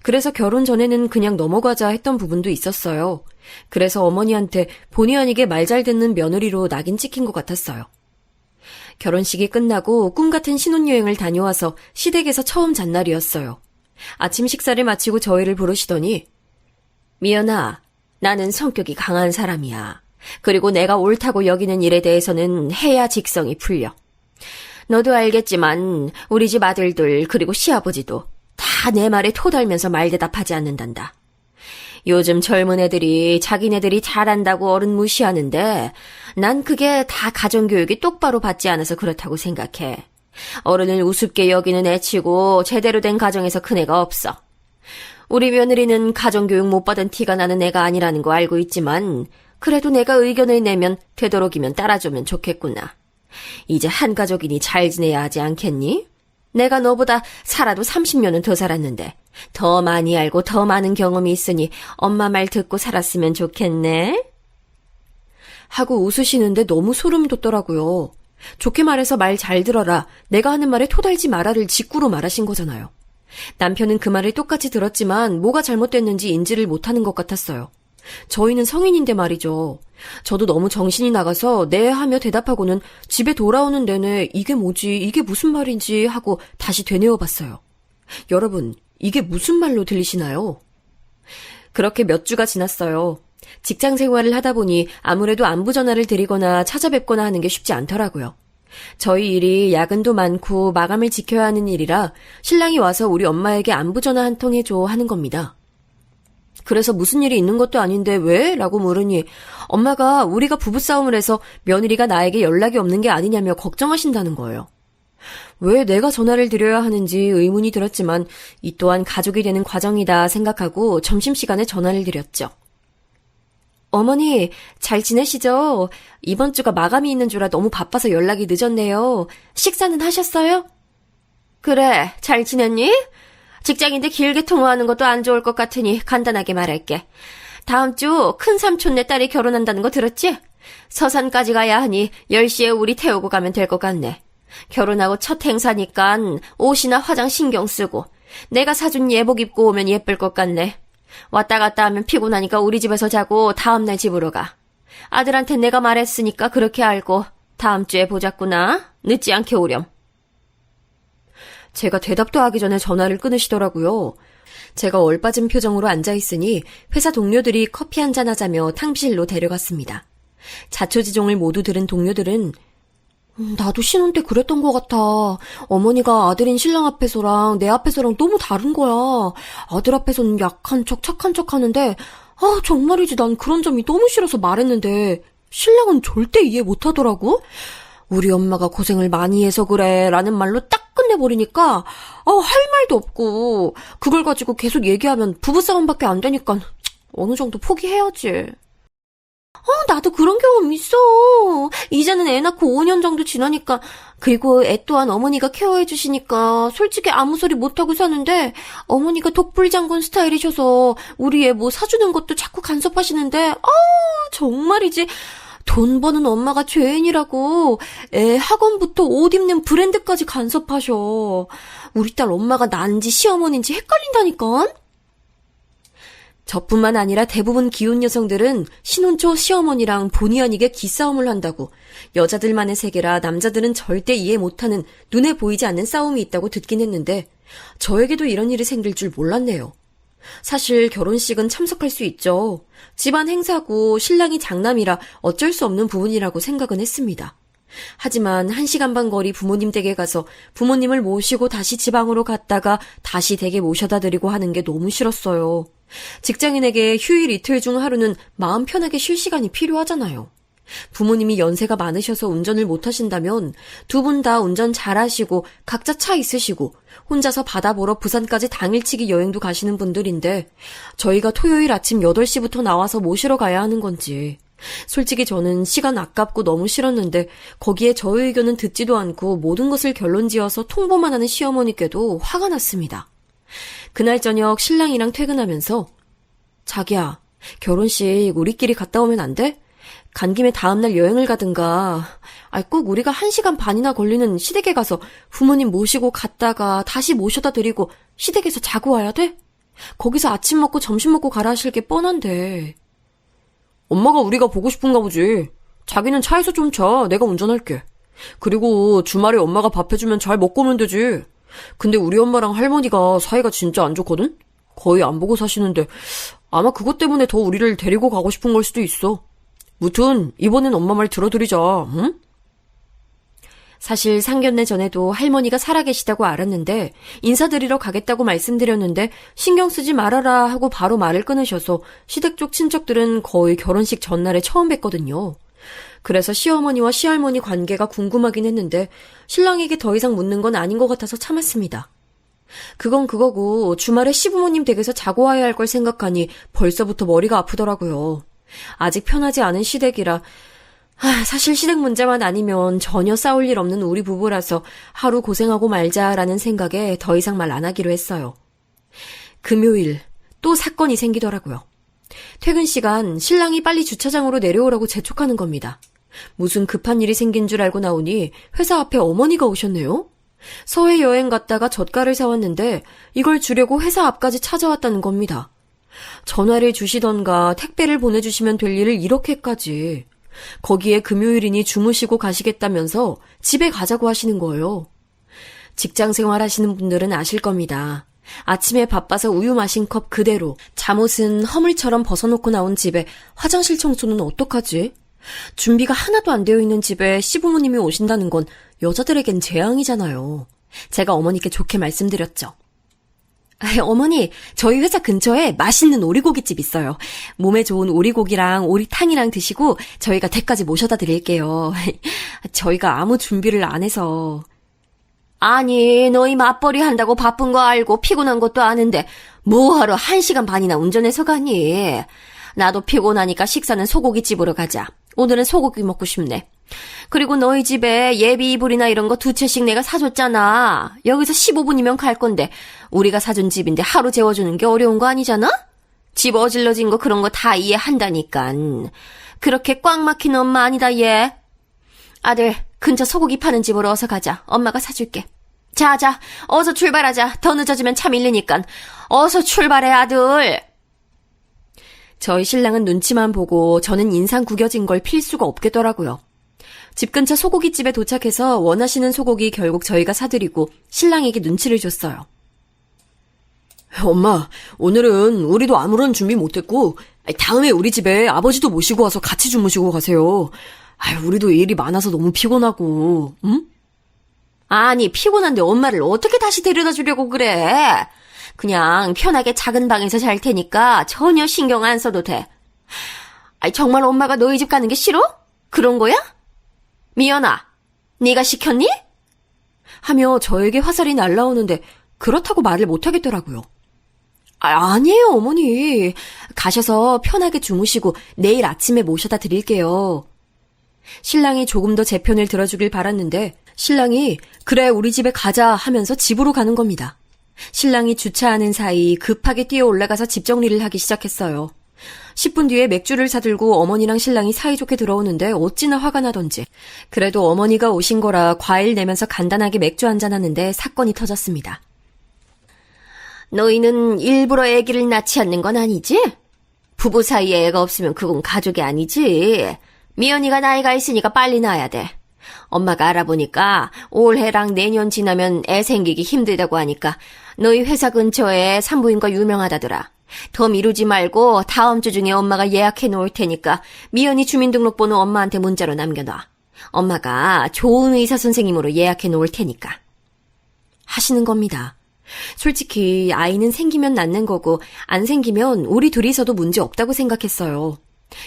Speaker 2: 그래서 결혼 전에는 그냥 넘어가자 했던 부분도 있었어요. 그래서 어머니한테 본의 아니게 말 잘 듣는 며느리로 낙인 찍힌 것 같았어요. 결혼식이 끝나고 꿈 같은 신혼여행을 다녀와서 시댁에서 처음 잔 날이었어요. 아침 식사를 마치고 저희를 부르시더니 미연아, 나는 성격이 강한 사람이야. 그리고 내가 옳다고 여기는 일에 대해서는 해야 직성이 풀려. 너도 알겠지만 우리 집 아들들 그리고 시아버지도 다 내 말에 토달면서 말대답하지 않는단다. 요즘 젊은 애들이 자기네들이 잘한다고 어른 무시하는데 난 그게 다 가정교육이 똑바로 받지 않아서 그렇다고 생각해. 어른을 우습게 여기는 애치고 제대로 된 가정에서 큰 애가 없어. 우리 며느리는 가정교육 못 받은 티가 나는 애가 아니라는 거 알고 있지만 그래도 내가 의견을 내면 되도록이면 따라주면 좋겠구나. 이제 한 가족이니 잘 지내야 하지 않겠니? 내가 너보다 살아도 30년은 더 살았는데 더 많이 알고 더 많은 경험이 있으니 엄마 말 듣고 살았으면 좋겠네. 하고 웃으시는데 너무 소름 돋더라고요. 좋게 말해서 말 잘 들어라, 내가 하는 말에 토달지 마라를 직구로 말하신 거잖아요. 남편은 그 말을 똑같이 들었지만 뭐가 잘못됐는지 인지를 못하는 것 같았어요. 저희는 성인인데 말이죠. 저도 너무 정신이 나가서 네 하며 대답하고는 집에 돌아오는 내내 이게 뭐지, 이게 무슨 말인지 하고 다시 되뇌어봤어요. 여러분, 이게 무슨 말로 들리시나요? 그렇게 몇 주가 지났어요. 직장 생활을 하다 보니 아무래도 안부 전화를 드리거나 찾아뵙거나 하는 게 쉽지 않더라고요. 저희 일이 야근도 많고 마감을 지켜야 하는 일이라 신랑이 와서 우리 엄마에게 안부 전화 한 통 해줘 하는 겁니다. 그래서 무슨 일이 있는 것도 아닌데 왜? 라고 물으니 엄마가 우리가 부부싸움을 해서 며느리가 나에게 연락이 없는 게 아니냐며 걱정하신다는 거예요. 왜 내가 전화를 드려야 하는지 의문이 들었지만 이 또한 가족이 되는 과정이다 생각하고 점심시간에 전화를 드렸죠. 어머니, 잘 지내시죠? 이번 주가 마감이 있는 주라 너무 바빠서 연락이 늦었네요. 식사는 하셨어요? 그래, 잘 지냈니? 직장인데 길게 통화하는 것도 안 좋을 것 같으니 간단하게 말할게. 다음 주 큰 삼촌네 딸이 결혼한다는 거 들었지? 서산까지 가야 하니 10시에 우리 태우고 가면 될 것 같네. 결혼하고 첫 행사니까 옷이나 화장 신경 쓰고 내가 사준 예복 입고 오면 예쁠 것 같네. 왔다 갔다 하면 피곤하니까 우리 집에서 자고 다음날 집으로 가. 아들한테 내가 말했으니까 그렇게 알고 다음 주에 보자꾸나. 늦지 않게 오렴. 제가 대답도 하기 전에 전화를 끊으시더라고요. 제가 얼빠진 표정으로 앉아있으니 회사 동료들이 커피 한잔 하자며 탕비실로 데려갔습니다. 자초지종을 모두 들은 동료들은 나도 신혼 때 그랬던 것 같아. 어머니가 아들인 신랑 앞에서랑 내 앞에서랑 너무 다른 거야. 아들 앞에서는 약한 척 착한 척 하는데 정말이지 난 그런 점이 너무 싫어서 말했는데 신랑은 절대 이해 못하더라고. 우리 엄마가 고생을 많이 해서 그래 라는 말로 딱 끝내버리니까 할 말도 없고 그걸 가지고 계속 얘기하면 부부싸움밖에 안 되니까 어느 정도 포기해야지. 나도 그런 경험 있어. 이제는 애 낳고 5년 정도 지나니까. 그리고 애 또한 어머니가 케어해 주시니까 솔직히 아무 소리 못하고 사는데 어머니가 독불장군 스타일이셔서 우리 애 뭐 사주는 것도 자꾸 간섭하시는데 정말이지. 돈 버는 엄마가 죄인이라고. 애 학원부터 옷 입는 브랜드까지 간섭하셔. 우리 딸 엄마가 난지 시어머니인지 헷갈린다니까. 저뿐만 아니라 대부분 기혼 여성들은 신혼 초 시어머니랑 본의 아니게 기싸움을 한다고, 여자들만의 세계라 남자들은 절대 이해 못하는 눈에 보이지 않는 싸움이 있다고 듣긴 했는데 저에게도 이런 일이 생길 줄 몰랐네요. 사실 결혼식은 참석할 수 있죠. 집안 행사고 신랑이 장남이라 어쩔 수 없는 부분이라고 생각은 했습니다. 하지만 1시간 반 거리 부모님 댁에 가서 부모님을 모시고 다시 지방으로 갔다가 다시 댁에 모셔다 드리고 하는 게 너무 싫었어요. 직장인에게 휴일 이틀 중 하루는 마음 편하게 쉴 시간이 필요하잖아요. 부모님이 연세가 많으셔서 운전을 못 하신다면 두 분 다 운전 잘하시고 각자 차 있으시고 혼자서 바다 보러 부산까지 당일치기 여행도 가시는 분들인데 저희가 토요일 아침 8시부터 나와서 모시러 가야 하는 건지. 솔직히 저는 시간 아깝고 너무 싫었는데 거기에 저의 의견은 듣지도 않고 모든 것을 결론지어서 통보만 하는 시어머니께도 화가 났습니다. 그날 저녁 신랑이랑 퇴근하면서 자기야, 결혼식 우리끼리 갔다 오면 안 돼? 간 김에 다음날 여행을 가든가. 꼭 우리가 1시간 반이나 걸리는 시댁에 가서 부모님 모시고 갔다가 다시 모셔다 드리고 시댁에서 자고 와야 돼? 거기서 아침 먹고 점심 먹고 가라 하실 게 뻔한데. 엄마가 우리가 보고 싶은가 보지. 자기는 차에서 좀 자. 내가 운전할게. 그리고 주말에 엄마가 밥 해주면 잘 먹고 오면 되지. 근데 우리 엄마랑 할머니가 사이가 진짜 안 좋거든? 거의 안 보고 사시는데 아마 그것 때문에 더 우리를 데리고 가고 싶은 걸 수도 있어. 무튼 이번엔 엄마 말 들어드리자. 응? 사실 상견례 전에도 할머니가 살아계시다고 알았는데 인사드리러 가겠다고 말씀드렸는데 신경 쓰지 말아라 하고 바로 말을 끊으셔서 시댁 쪽 친척들은 거의 결혼식 전날에 처음 뵀거든요. 그래서 시어머니와 시할머니 관계가 궁금하긴 했는데 신랑에게 더 이상 묻는 건 아닌 것 같아서 참았습니다. 그건 그거고 주말에 시부모님 댁에서 자고 와야 할 걸 생각하니 벌써부터 머리가 아프더라고요. 아직 편하지 않은 시댁이라 사실 시댁 문제만 아니면 전혀 싸울 일 없는 우리 부부라서 하루 고생하고 말자라는 생각에 더 이상 말 안 하기로 했어요. 금요일 또 사건이 생기더라고요. 퇴근 시간 신랑이 빨리 주차장으로 내려오라고 재촉하는 겁니다. 무슨 급한 일이 생긴 줄 알고 나오니 회사 앞에 어머니가 오셨네요. 서해 여행 갔다가 젓갈을 사왔는데 이걸 주려고 회사 앞까지 찾아왔다는 겁니다. 전화를 주시던가 택배를 보내주시면 될 일을 이렇게까지. 거기에 금요일이니 주무시고 가시겠다면서 집에 가자고 하시는 거예요. 직장 생활하시는 분들은 아실 겁니다. 아침에 바빠서 우유 마신 컵 그대로 잠옷은 허물처럼 벗어놓고 나온 집에 화장실 청소는 어떡하지? 준비가 하나도 안 되어 있는 집에 시부모님이 오신다는 건 여자들에겐 재앙이잖아요. 제가 어머니께 좋게 말씀드렸죠. 어머니, 저희 회사 근처에 맛있는 오리고기집 있어요. 몸에 좋은 오리고기랑 오리탕이랑 드시고 저희가 댁까지 모셔다 드릴게요. 저희가 아무 준비를 안 해서. 아니, 너희 맞벌이 한다고 바쁜 거 알고 피곤한 것도 아는데 뭐하러 1시간 반이나 운전해서 가니? 나도 피곤하니까 식사는 소고기집으로 가자. 오늘은 소고기 먹고 싶네. 그리고 너희 집에 예비 이불이나 이런 거 2채씩 내가 사줬잖아. 여기서 15분이면 갈 건데 우리가 사준 집인데 하루 재워주는 게 어려운 거 아니잖아? 집 어질러진 거 그런 거 다 이해한다니깐. 그렇게 꽉 막힌 엄마 아니다 얘. 아들, 근처 소고기 파는 집으로 어서 가자. 엄마가 사줄게. 자자, 어서 출발하자. 더 늦어지면 차 밀리니깐. 어서 출발해 아들. 저희 신랑은 눈치만 보고 저는 인상 구겨진 걸 필 수가 없겠더라고요. 집 근처 소고기집에 도착해서 원하시는 소고기 결국 저희가 사드리고 신랑에게 눈치를 줬어요. 엄마, 오늘은 우리도 아무런 준비 못했고 다음에 우리 집에 아버지도 모시고 와서 같이 주무시고 가세요. 우리도 일이 많아서 너무 피곤하고. 응? 아니, 피곤한데 엄마를 어떻게 다시 데려다 주려고 그래? 그냥 편하게 작은 방에서 잘 테니까 전혀 신경 안 써도 돼. 정말 엄마가 너희 집 가는 게 싫어? 그런 거야? 미연아, 네가 시켰니? 하며 저에게 화살이 날라오는데 그렇다고 말을 못하겠더라고요. 아니에요, 어머니. 가셔서 편하게 주무시고 내일 아침에 모셔다 드릴게요. 신랑이 조금 더 제 편을 들어주길 바랐는데 신랑이 그래 우리 집에 가자 하면서 집으로 가는 겁니다. 신랑이 주차하는 사이 급하게 뛰어 올라가서 집 정리를 하기 시작했어요. 10분 뒤에 맥주를 사들고 어머니랑 신랑이 사이좋게 들어오는데 어찌나 화가 나던지. 그래도 어머니가 오신 거라 과일 내면서 간단하게 맥주 한잔 하는데 사건이 터졌습니다. 너희는 일부러 애기를 낳지 않는 건 아니지? 부부 사이에 애가 없으면 그건 가족이 아니지. 미연이가 나이가 있으니까 빨리 낳아야 돼. 엄마가 알아보니까 올해랑 내년 지나면 애 생기기 힘들다고 하니까 너희 회사 근처에 산부인과 유명하다더라. 더 미루지 말고 다음 주 중에 엄마가 예약해 놓을 테니까 미연이 주민등록번호 엄마한테 문자로 남겨놔. 엄마가 좋은 의사 선생님으로 예약해 놓을 테니까. 하시는 겁니다. 솔직히 아이는 생기면 낳는 거고 안 생기면 우리 둘이서도 문제 없다고 생각했어요.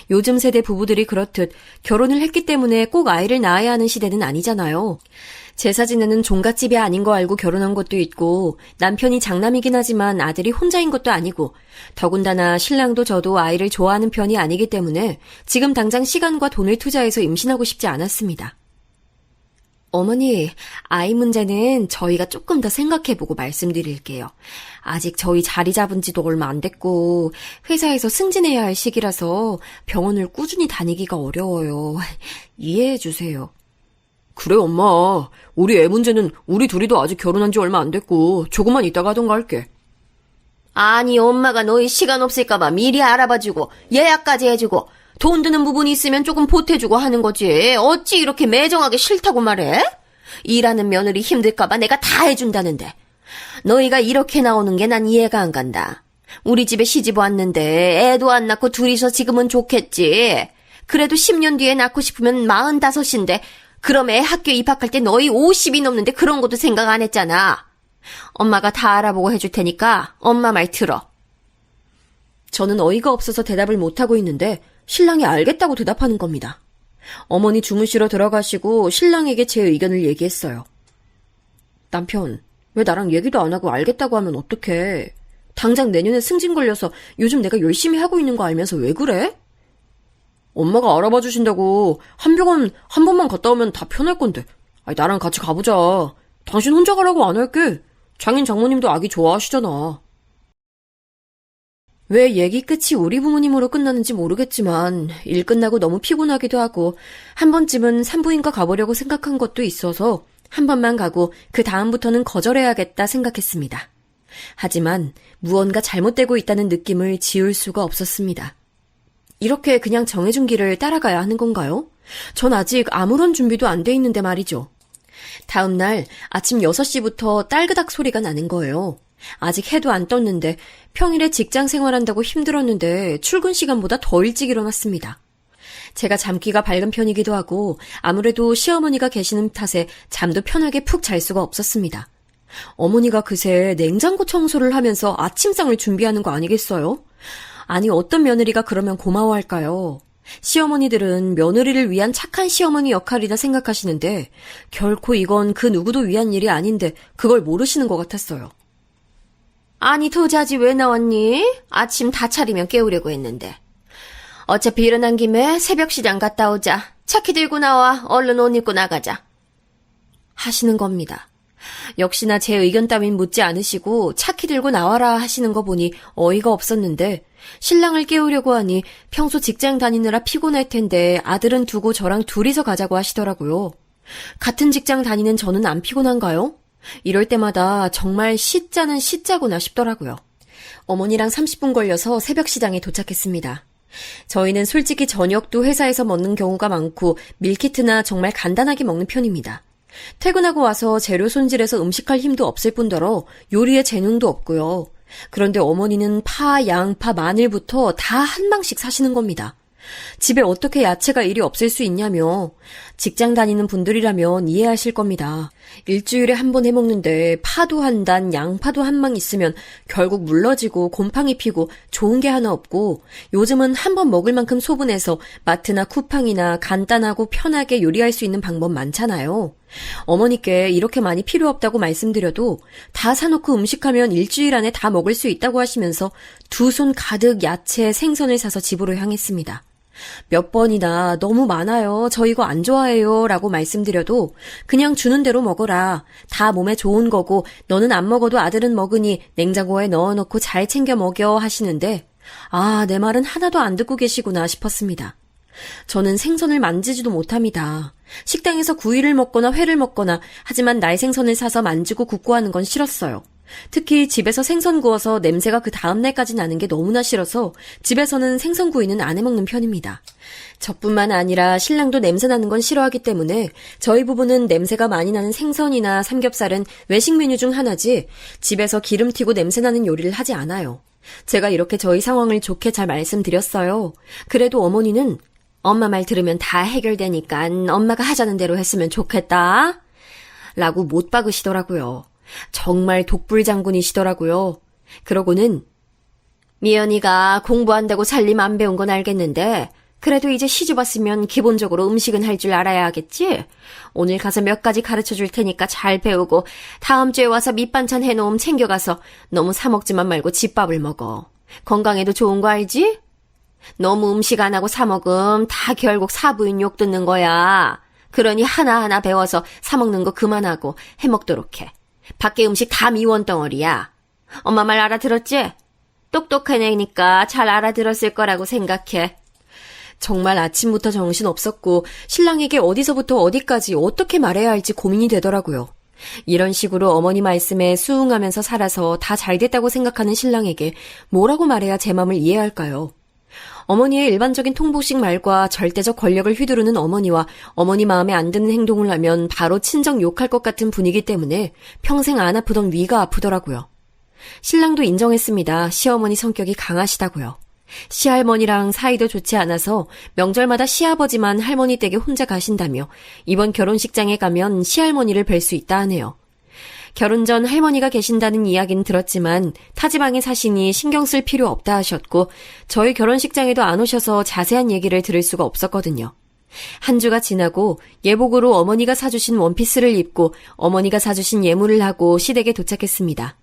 Speaker 2: 요즘 세대 부부들이 그렇듯 결혼을 했기 때문에 꼭 아이를 낳아야 하는 시대는 아니잖아요. 제사 지내는 종갓집이 아닌 거 알고 결혼한 것도 있고 남편이 장남이긴 하지만 아들이 혼자인 것도 아니고 더군다나 신랑도 저도 아이를 좋아하는 편이 아니기 때문에 지금 당장 시간과 돈을 투자해서 임신하고 싶지 않았습니다. 어머니, 아이 문제는 저희가 조금 더 생각해보고 말씀드릴게요. 아직 저희 자리 잡은 지도 얼마 안 됐고 회사에서 승진해야 할 시기라서 병원을 꾸준히 다니기가 어려워요. 이해해주세요. 그래 엄마, 우리 애 문제는 우리 둘이도 아직 결혼한 지 얼마 안 됐고 조금만 이따가 하던가 할게. 아니, 엄마가 너희 시간 없을까봐 미리 알아봐주고 예약까지 해주고 돈 드는 부분이 있으면 조금 보태주고 하는 거지. 어찌 이렇게 매정하게 싫다고 말해? 일하는 며느리 힘들까봐 내가 다 해준다는데. 너희가 이렇게 나오는 게 난 이해가 안 간다. 우리 집에 시집 왔는데 애도 안 낳고 둘이서 지금은 좋겠지. 그래도 10년 뒤에 낳고 싶으면 45인데 그럼 애 학교 입학할 때 너희 50이 넘는데 그런 것도 생각 안 했잖아. 엄마가 다 알아보고 해줄 테니까 엄마 말 들어. 저는 어이가 없어서 대답을 못하고 있는데 신랑이 알겠다고 대답하는 겁니다. 어머니 주무시러 들어가시고 신랑에게 제 의견을 얘기했어요. 남편, 왜 나랑 얘기도 안 하고 알겠다고 하면 어떡해. 당장 내년에 승진 걸려서 요즘 내가 열심히 하고 있는 거 알면서 왜 그래? 엄마가 알아봐 주신다고 한 병원 한 번만 갔다 오면 다 편할 건데. 아니, 나랑 같이 가보자. 당신 혼자 가라고 안 할게. 장인 장모님도 아기 좋아하시잖아. 왜 얘기 끝이 우리 부모님으로 끝나는지 모르겠지만 일 끝나고 너무 피곤하기도 하고 한 번쯤은 산부인과 가보려고 생각한 것도 있어서 한 번만 가고 그 다음부터는 거절해야겠다 생각했습니다. 하지만 무언가 잘못되고 있다는 느낌을 지울 수가 없었습니다. 이렇게 그냥 정해준 길을 따라가야 하는 건가요? 전 아직 아무런 준비도 안 돼 있는데 말이죠. 다음 날 아침 6시부터 딸그닥 소리가 나는 거예요. 아직 해도 안 떴는데 평일에 직장 생활한다고 힘들었는데 출근 시간보다 더 일찍 일어났습니다. 제가 잠기가 밝은 편이기도 하고 아무래도 시어머니가 계시는 탓에 잠도 편하게 푹 잘 수가 없었습니다. 어머니가 그새 냉장고 청소를 하면서 아침상을 준비하는 거 아니겠어요? 아니, 어떤 며느리가 그러면 고마워할까요? 시어머니들은 며느리를 위한 착한 시어머니 역할이라 생각하시는데 결코 이건 그 누구도 위한 일이 아닌데 그걸 모르시는 것 같았어요. 아니, 도자지 왜 나왔니? 아침 다 차리면 깨우려고 했는데. 어차피 일어난 김에 새벽 시장 갔다 오자. 차키 들고 나와. 얼른 옷 입고 나가자. 하시는 겁니다. 역시나 제 의견 따윈 묻지 않으시고 차키 들고 나와라 하시는 거 보니 어이가 없었는데 신랑을 깨우려고 하니 평소 직장 다니느라 피곤할 텐데 아들은 두고 저랑 둘이서 가자고 하시더라고요. 같은 직장 다니는 저는 안 피곤한가요? 이럴 때마다 정말 시자는 시자구나 싶더라고요. 어머니랑 30분 걸려서 새벽 시장에 도착했습니다. 저희는 솔직히 저녁도 회사에서 먹는 경우가 많고 밀키트나 정말 간단하게 먹는 편입니다. 퇴근하고 와서 재료 손질해서 음식할 힘도 없을 뿐더러 요리에 재능도 없고요. 그런데 어머니는 파, 양파, 마늘부터 다 한 망씩 사시는 겁니다. 집에 어떻게 야채가 이리 없을 수 있냐며. 직장 다니는 분들이라면 이해하실 겁니다. 일주일에 한 번 해먹는데 파도 한 단, 양파도 한 망 있으면 결국 물러지고 곰팡이 피고 좋은 게 하나 없고 요즘은 한 번 먹을 만큼 소분해서 마트나 쿠팡이나 간단하고 편하게 요리할 수 있는 방법 많잖아요. 어머니께 이렇게 많이 필요 없다고 말씀드려도 다 사놓고 음식하면 일주일 안에 다 먹을 수 있다고 하시면서 두 손 가득 야채, 생선을 사서 집으로 향했습니다. 몇 번이나 너무 많아요. 저 이거 안 좋아해요. 라고 말씀드려도 그냥 주는 대로 먹어라. 다 몸에 좋은 거고 너는 안 먹어도 아들은 먹으니 냉장고에 넣어놓고 잘 챙겨 먹여 하시는데 아, 내 말은 하나도 안 듣고 계시구나 싶었습니다. 저는 생선을 만지지도 못합니다. 식당에서 구이를 먹거나 회를 먹거나 하지만 날 생선을 사서 만지고 굽고 하는 건 싫었어요. 특히 집에서 생선 구워서 냄새가 그 다음날까지 나는 게 너무나 싫어서 집에서는 생선 구이는 안 해먹는 편입니다. 저뿐만 아니라 신랑도 냄새 나는 건 싫어하기 때문에 저희 부부는 냄새가 많이 나는 생선이나 삼겹살은 외식 메뉴 중 하나지 집에서 기름 튀고 냄새 나는 요리를 하지 않아요. 제가 이렇게 저희 상황을 좋게 잘 말씀드렸어요. 그래도 어머니는 엄마 말 들으면 다 해결되니까 엄마가 하자는 대로 했으면 좋겠다 라고 못 박으시더라고요. 정말 독불장군이시더라고요. 그러고는 미연이가 공부한다고 살림 안 배운 건 알겠는데 그래도 이제 시집 왔으면 기본적으로 음식은 할 줄 알아야 하겠지? 오늘 가서 몇 가지 가르쳐 줄 테니까 잘 배우고 다음 주에 와서 밑반찬 해놓으면 챙겨가서 너무 사 먹지만 말고 집밥을 먹어. 건강에도 좋은 거 알지? 너무 음식 안 하고 사 먹음 다 결국 사부인 욕 듣는 거야. 그러니 하나하나 배워서 사 먹는 거 그만하고 해 먹도록 해. 밖에 음식 다 미원 덩어리야. 엄마 말 알아들었지? 똑똑한 애니까 잘 알아들었을 거라고 생각해. 정말 아침부터 정신 없었고 신랑에게 어디서부터 어디까지 어떻게 말해야 할지 고민이 되더라고요. 이런 식으로 어머니 말씀에 수긍하면서 살아서 다 잘됐다고 생각하는 신랑에게 뭐라고 말해야 제 맘을 이해할까요? 어머니의 일반적인 통보식 말과 절대적 권력을 휘두르는 어머니와 어머니 마음에 안 드는 행동을 하면 바로 친정 욕할 것 같은 분위기 때문에 평생 안 아프던 위가 아프더라고요. 신랑도 인정했습니다. 시어머니 성격이 강하시다고요. 시할머니랑 사이도 좋지 않아서 명절마다 시아버지만 할머니 댁에 혼자 가신다며 이번 결혼식장에 가면 시할머니를 뵐 수 있다 하네요. 결혼 전 할머니가 계신다는 이야기는 들었지만 타지방에 사시니 신경 쓸 필요 없다 하셨고 저희 결혼식장에도 안 오셔서 자세한 얘기를 들을 수가 없었거든요. 한 주가 지나고 예복으로 어머니가 사주신 원피스를 입고 어머니가 사주신 예물을 하고 시댁에 도착했습니다.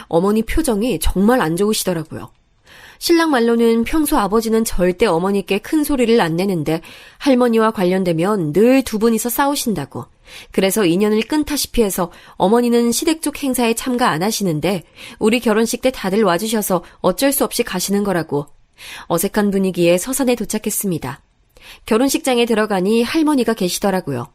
Speaker 2: 어머니 표정이 정말 안 좋으시더라고요. 신랑 말로는 평소 아버지는 절대 어머니께 큰 소리를 안 내는데 할머니와 관련되면 늘 두 분이서 싸우신다고. 그래서 인연을 끊다시피 해서 어머니는 시댁 쪽 행사에 참가 안 하시는데 우리 결혼식 때 다들 와주셔서 어쩔 수 없이 가시는 거라고. 어색한 분위기에 서산에 도착했습니다. 결혼식장에 들어가니 할머니가 계시더라고요.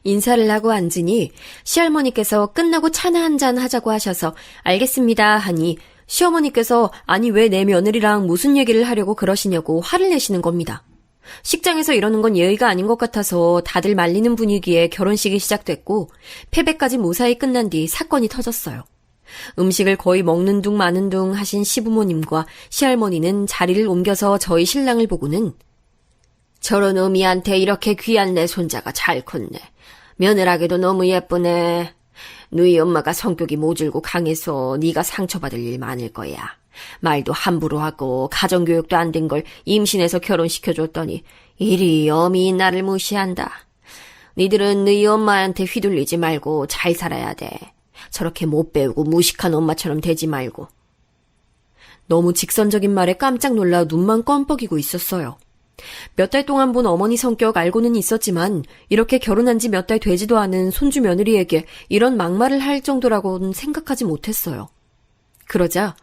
Speaker 2: 인사를 하고 앉으니 시할머니께서 끝나고 차나 한잔 하자고 하셔서 알겠습니다 하니 시어머니께서 아니 왜 내 며느리랑 무슨 얘기를 하려고 그러시냐고 화를 내시는 겁니다. 식장에서 이러는 건 예의가 아닌 것 같아서 다들 말리는 분위기에 결혼식이 시작됐고 패배까지 무사히 끝난 뒤 사건이 터졌어요. 음식을 거의 먹는 둥 마는 둥 하신 시부모님과 시할머니는 자리를 옮겨서 저희 신랑을 보고는 저런 어미한테 이렇게 귀한 내 손자가 잘 컸네. 며느라기도 너무 예쁘네. 너희 엄마가 성격이 모질고 강해서 네가 상처받을 일 많을 거야. 말도 함부로 하고 가정교육도 안 된 걸 임신해서 결혼시켜줬더니 이리 어미인 나를 무시한다. 니들은 너희 엄마한테 휘둘리지 말고 잘 살아야 돼. 저렇게 못 배우고 무식한 엄마처럼 되지 말고. 너무 직선적인 말에 깜짝 놀라 눈만 껌뻑이고 있었어요. 몇 달 동안 본 어머니 성격 알고는 있었지만 이렇게 결혼한 지 몇 달 되지도 않은 손주 며느리에게 이런 막말을 할 정도라고는 생각하지 못했어요. 그러자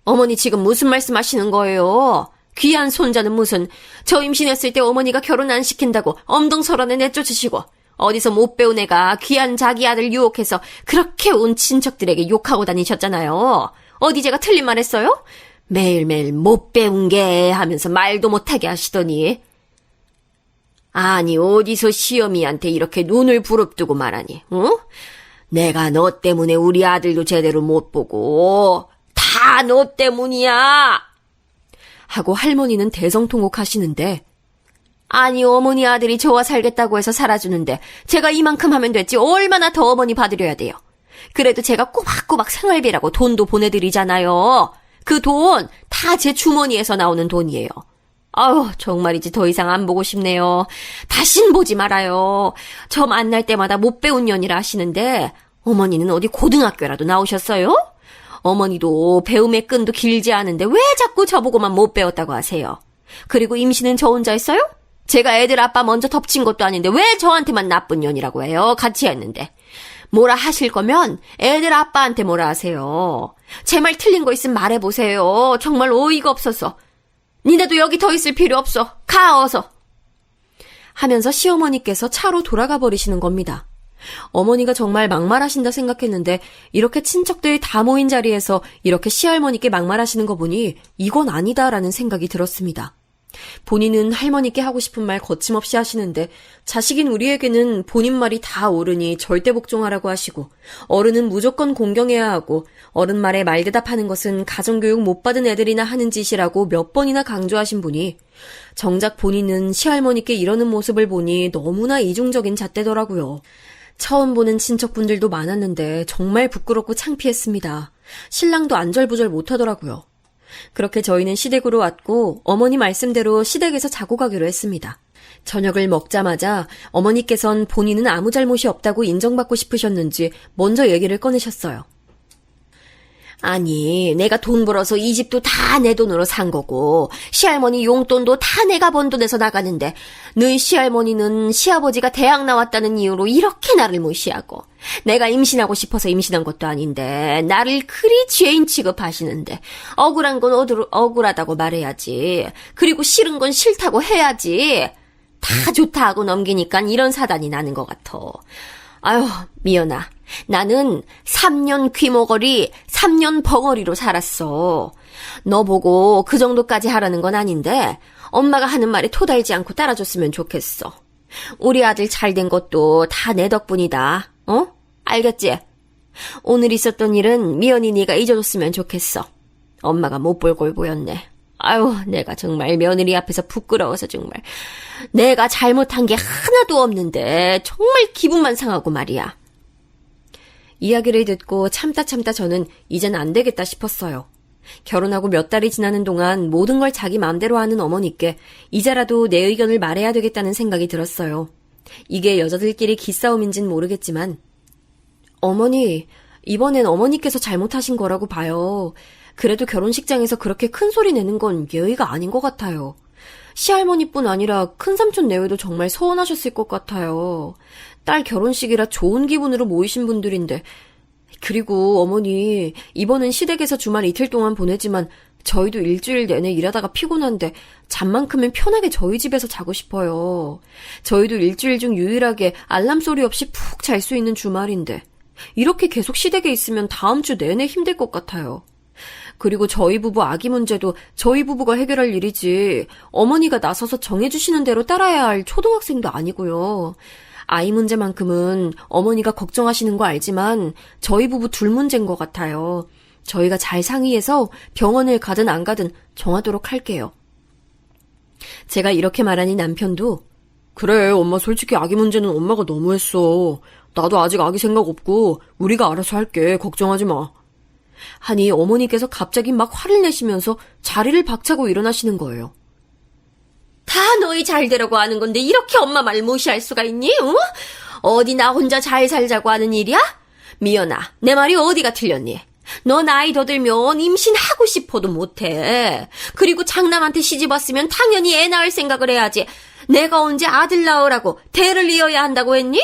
Speaker 2: 어머니 지금 무슨 말씀하시는 거예요? 귀한 손자는 무슨 저 임신했을 때 어머니가 결혼 안 시킨다고 엄동설원에 내쫓으시고 어디서 못 배운 애가 귀한 자기 아들 유혹해서 그렇게 온 친척들에게 욕하고 다니셨잖아요. 어디 제가 틀린 말 했어요? 매일매일 못 배운 게 하면서 말도 못하게 하시더니 아니 어디서 시어미한테 이렇게 눈을 부릅뜨고 말하니 응? 내가 너 때문에 우리 아들도 제대로 못 보고 다 너 때문이야 하고 할머니는 대성통곡하시는데 아니 어머니 아들이 저와 살겠다고 해서 살아주는데 제가 이만큼 하면 됐지 얼마나 더 어머니 봐드려야 돼요. 그래도 제가 꼬박꼬박 생활비라고 돈도 보내드리잖아요. 그 돈 다 제 주머니에서 나오는 돈이에요. 아유 정말이지 더 이상 안 보고 싶네요. 다신 보지 말아요. 저 만날 때마다 못 배운 년이라 하시는데 어머니는 어디 고등학교라도 나오셨어요? 어머니도 배움의 끈도 길지 않은데 왜 자꾸 저보고만 못 배웠다고 하세요? 그리고 임신은 저 혼자 했어요? 제가 애들 아빠 먼저 덮친 것도 아닌데 왜 저한테만 나쁜 년이라고 해요? 같이 했는데. 뭐라 하실 거면 애들 아빠한테 뭐라 하세요. 제 말 틀린 거 있으면 말해보세요. 정말 어이가 없어서. 니네도 여기 더 있을 필요 없어. 가 어서. 하면서 시어머니께서 차로 돌아가 버리시는 겁니다. 어머니가 정말 막말하신다 생각했는데 이렇게 친척들 다 모인 자리에서 이렇게 시할머니께 막말하시는 거 보니 이건 아니다라는 생각이 들었습니다. 본인은 할머니께 하고 싶은 말 거침없이 하시는데 자식인 우리에게는 본인 말이 다 옳으니 절대 복종하라고 하시고 어른은 무조건 공경해야 하고 어른 말에 말대답하는 것은 가정교육 못 받은 애들이나 하는 짓이라고 몇 번이나 강조하신 분이 정작 본인은 시할머니께 이러는 모습을 보니 너무나 이중적인 잣대더라고요. 처음 보는 친척분들도 많았는데 정말 부끄럽고 창피했습니다. 신랑도 안절부절 못하더라고요. 그렇게 저희는 시댁으로 왔고 어머니 말씀대로 시댁에서 자고 가기로 했습니다. 저녁을 먹자마자 어머니께선 본인은 아무 잘못이 없다고 인정받고 싶으셨는지 먼저 얘기를 꺼내셨어요. 아니 내가 돈 벌어서 이 집도 다 내 돈으로 산 거고 시할머니 용돈도 다 내가 번 돈에서 나가는데 너희 시할머니는 시아버지가 대학 나왔다는 이유로 이렇게 나를 무시하고 내가 임신하고 싶어서 임신한 것도 아닌데 나를 그리 죄인 취급하시는데 억울한 건 억울하다고 말해야지. 그리고 싫은 건 싫다고 해야지. 다 좋다 하고 넘기니까 이런 사단이 나는 것 같아. 아유, 미연아. 나는 3년 귀머거리, 3년 벙어리로 살았어. 너 보고 그 정도까지 하라는 건 아닌데 엄마가 하는 말에 토달지 않고 따라줬으면 좋겠어. 우리 아들 잘된 것도 다 내 덕분이다. 어? 알겠지? 오늘 있었던 일은 미연이 네가 잊어줬으면 좋겠어. 엄마가 못 볼 걸 보였네. 아유, 내가 정말 며느리 앞에서 부끄러워서 정말. 내가 잘못한 게 하나도 없는데 정말 기분만 상하고 말이야. 이야기를 듣고 참다 저는 이젠 안 되겠다 싶었어요. 결혼하고 몇 달이 지나는 동안 모든 걸 자기 마음대로 하는 어머니께 이제라도 내 의견을 말해야 되겠다는 생각이 들었어요. 이게 여자들끼리 기싸움인진 모르겠지만 어머니, 이번엔 어머니께서 잘못하신 거라고 봐요. 그래도 결혼식장에서 그렇게 큰 소리 내는 건 예의가 아닌 것 같아요. 시할머니뿐 아니라 큰삼촌 내외도 정말 서운하셨을 것 같아요. 딸 결혼식이라 좋은 기분으로 모이신 분들인데. 그리고 어머니, 이번엔 시댁에서 주말 이틀 동안 보내지만 저희도 일주일 내내 일하다가 피곤한데 잠만큼은 편하게 저희 집에서 자고 싶어요. 저희도 일주일 중 유일하게 알람 소리 없이 푹 잘 수 있는 주말인데 이렇게 계속 시댁에 있으면 다음 주 내내 힘들 것 같아요. 그리고 저희 부부 아기 문제도 저희 부부가 해결할 일이지 어머니가 나서서 정해주시는 대로 따라야 할 초등학생도 아니고요. 아이 문제만큼은 어머니가 걱정하시는 거 알지만 저희 부부 둘 문제인 것 같아요. 저희가 잘 상의해서 병원을 가든 안 가든 정하도록 할게요. 제가 이렇게 말하니 남편도 그래, 엄마 솔직히 아기 문제는 엄마가 너무했어. 나도 아직 아기 생각 없고 우리가 알아서 할게. 걱정하지 마. 하니 어머니께서 갑자기 막 화를 내시면서 자리를 박차고 일어나시는 거예요. 다 너희 잘 되라고 하는 건데 이렇게 엄마 말 무시할 수가 있니? 어? 어디 나 혼자 잘 살자고 하는 일이야? 미연아, 내 말이 어디가 틀렸니? 너 나이 더 들면 임신하고 싶어도 못해. 그리고 장남한테 시집 왔으면 당연히 애 낳을 생각을 해야지. 내가 언제 아들 낳으라고 대를 이어야 한다고 했니?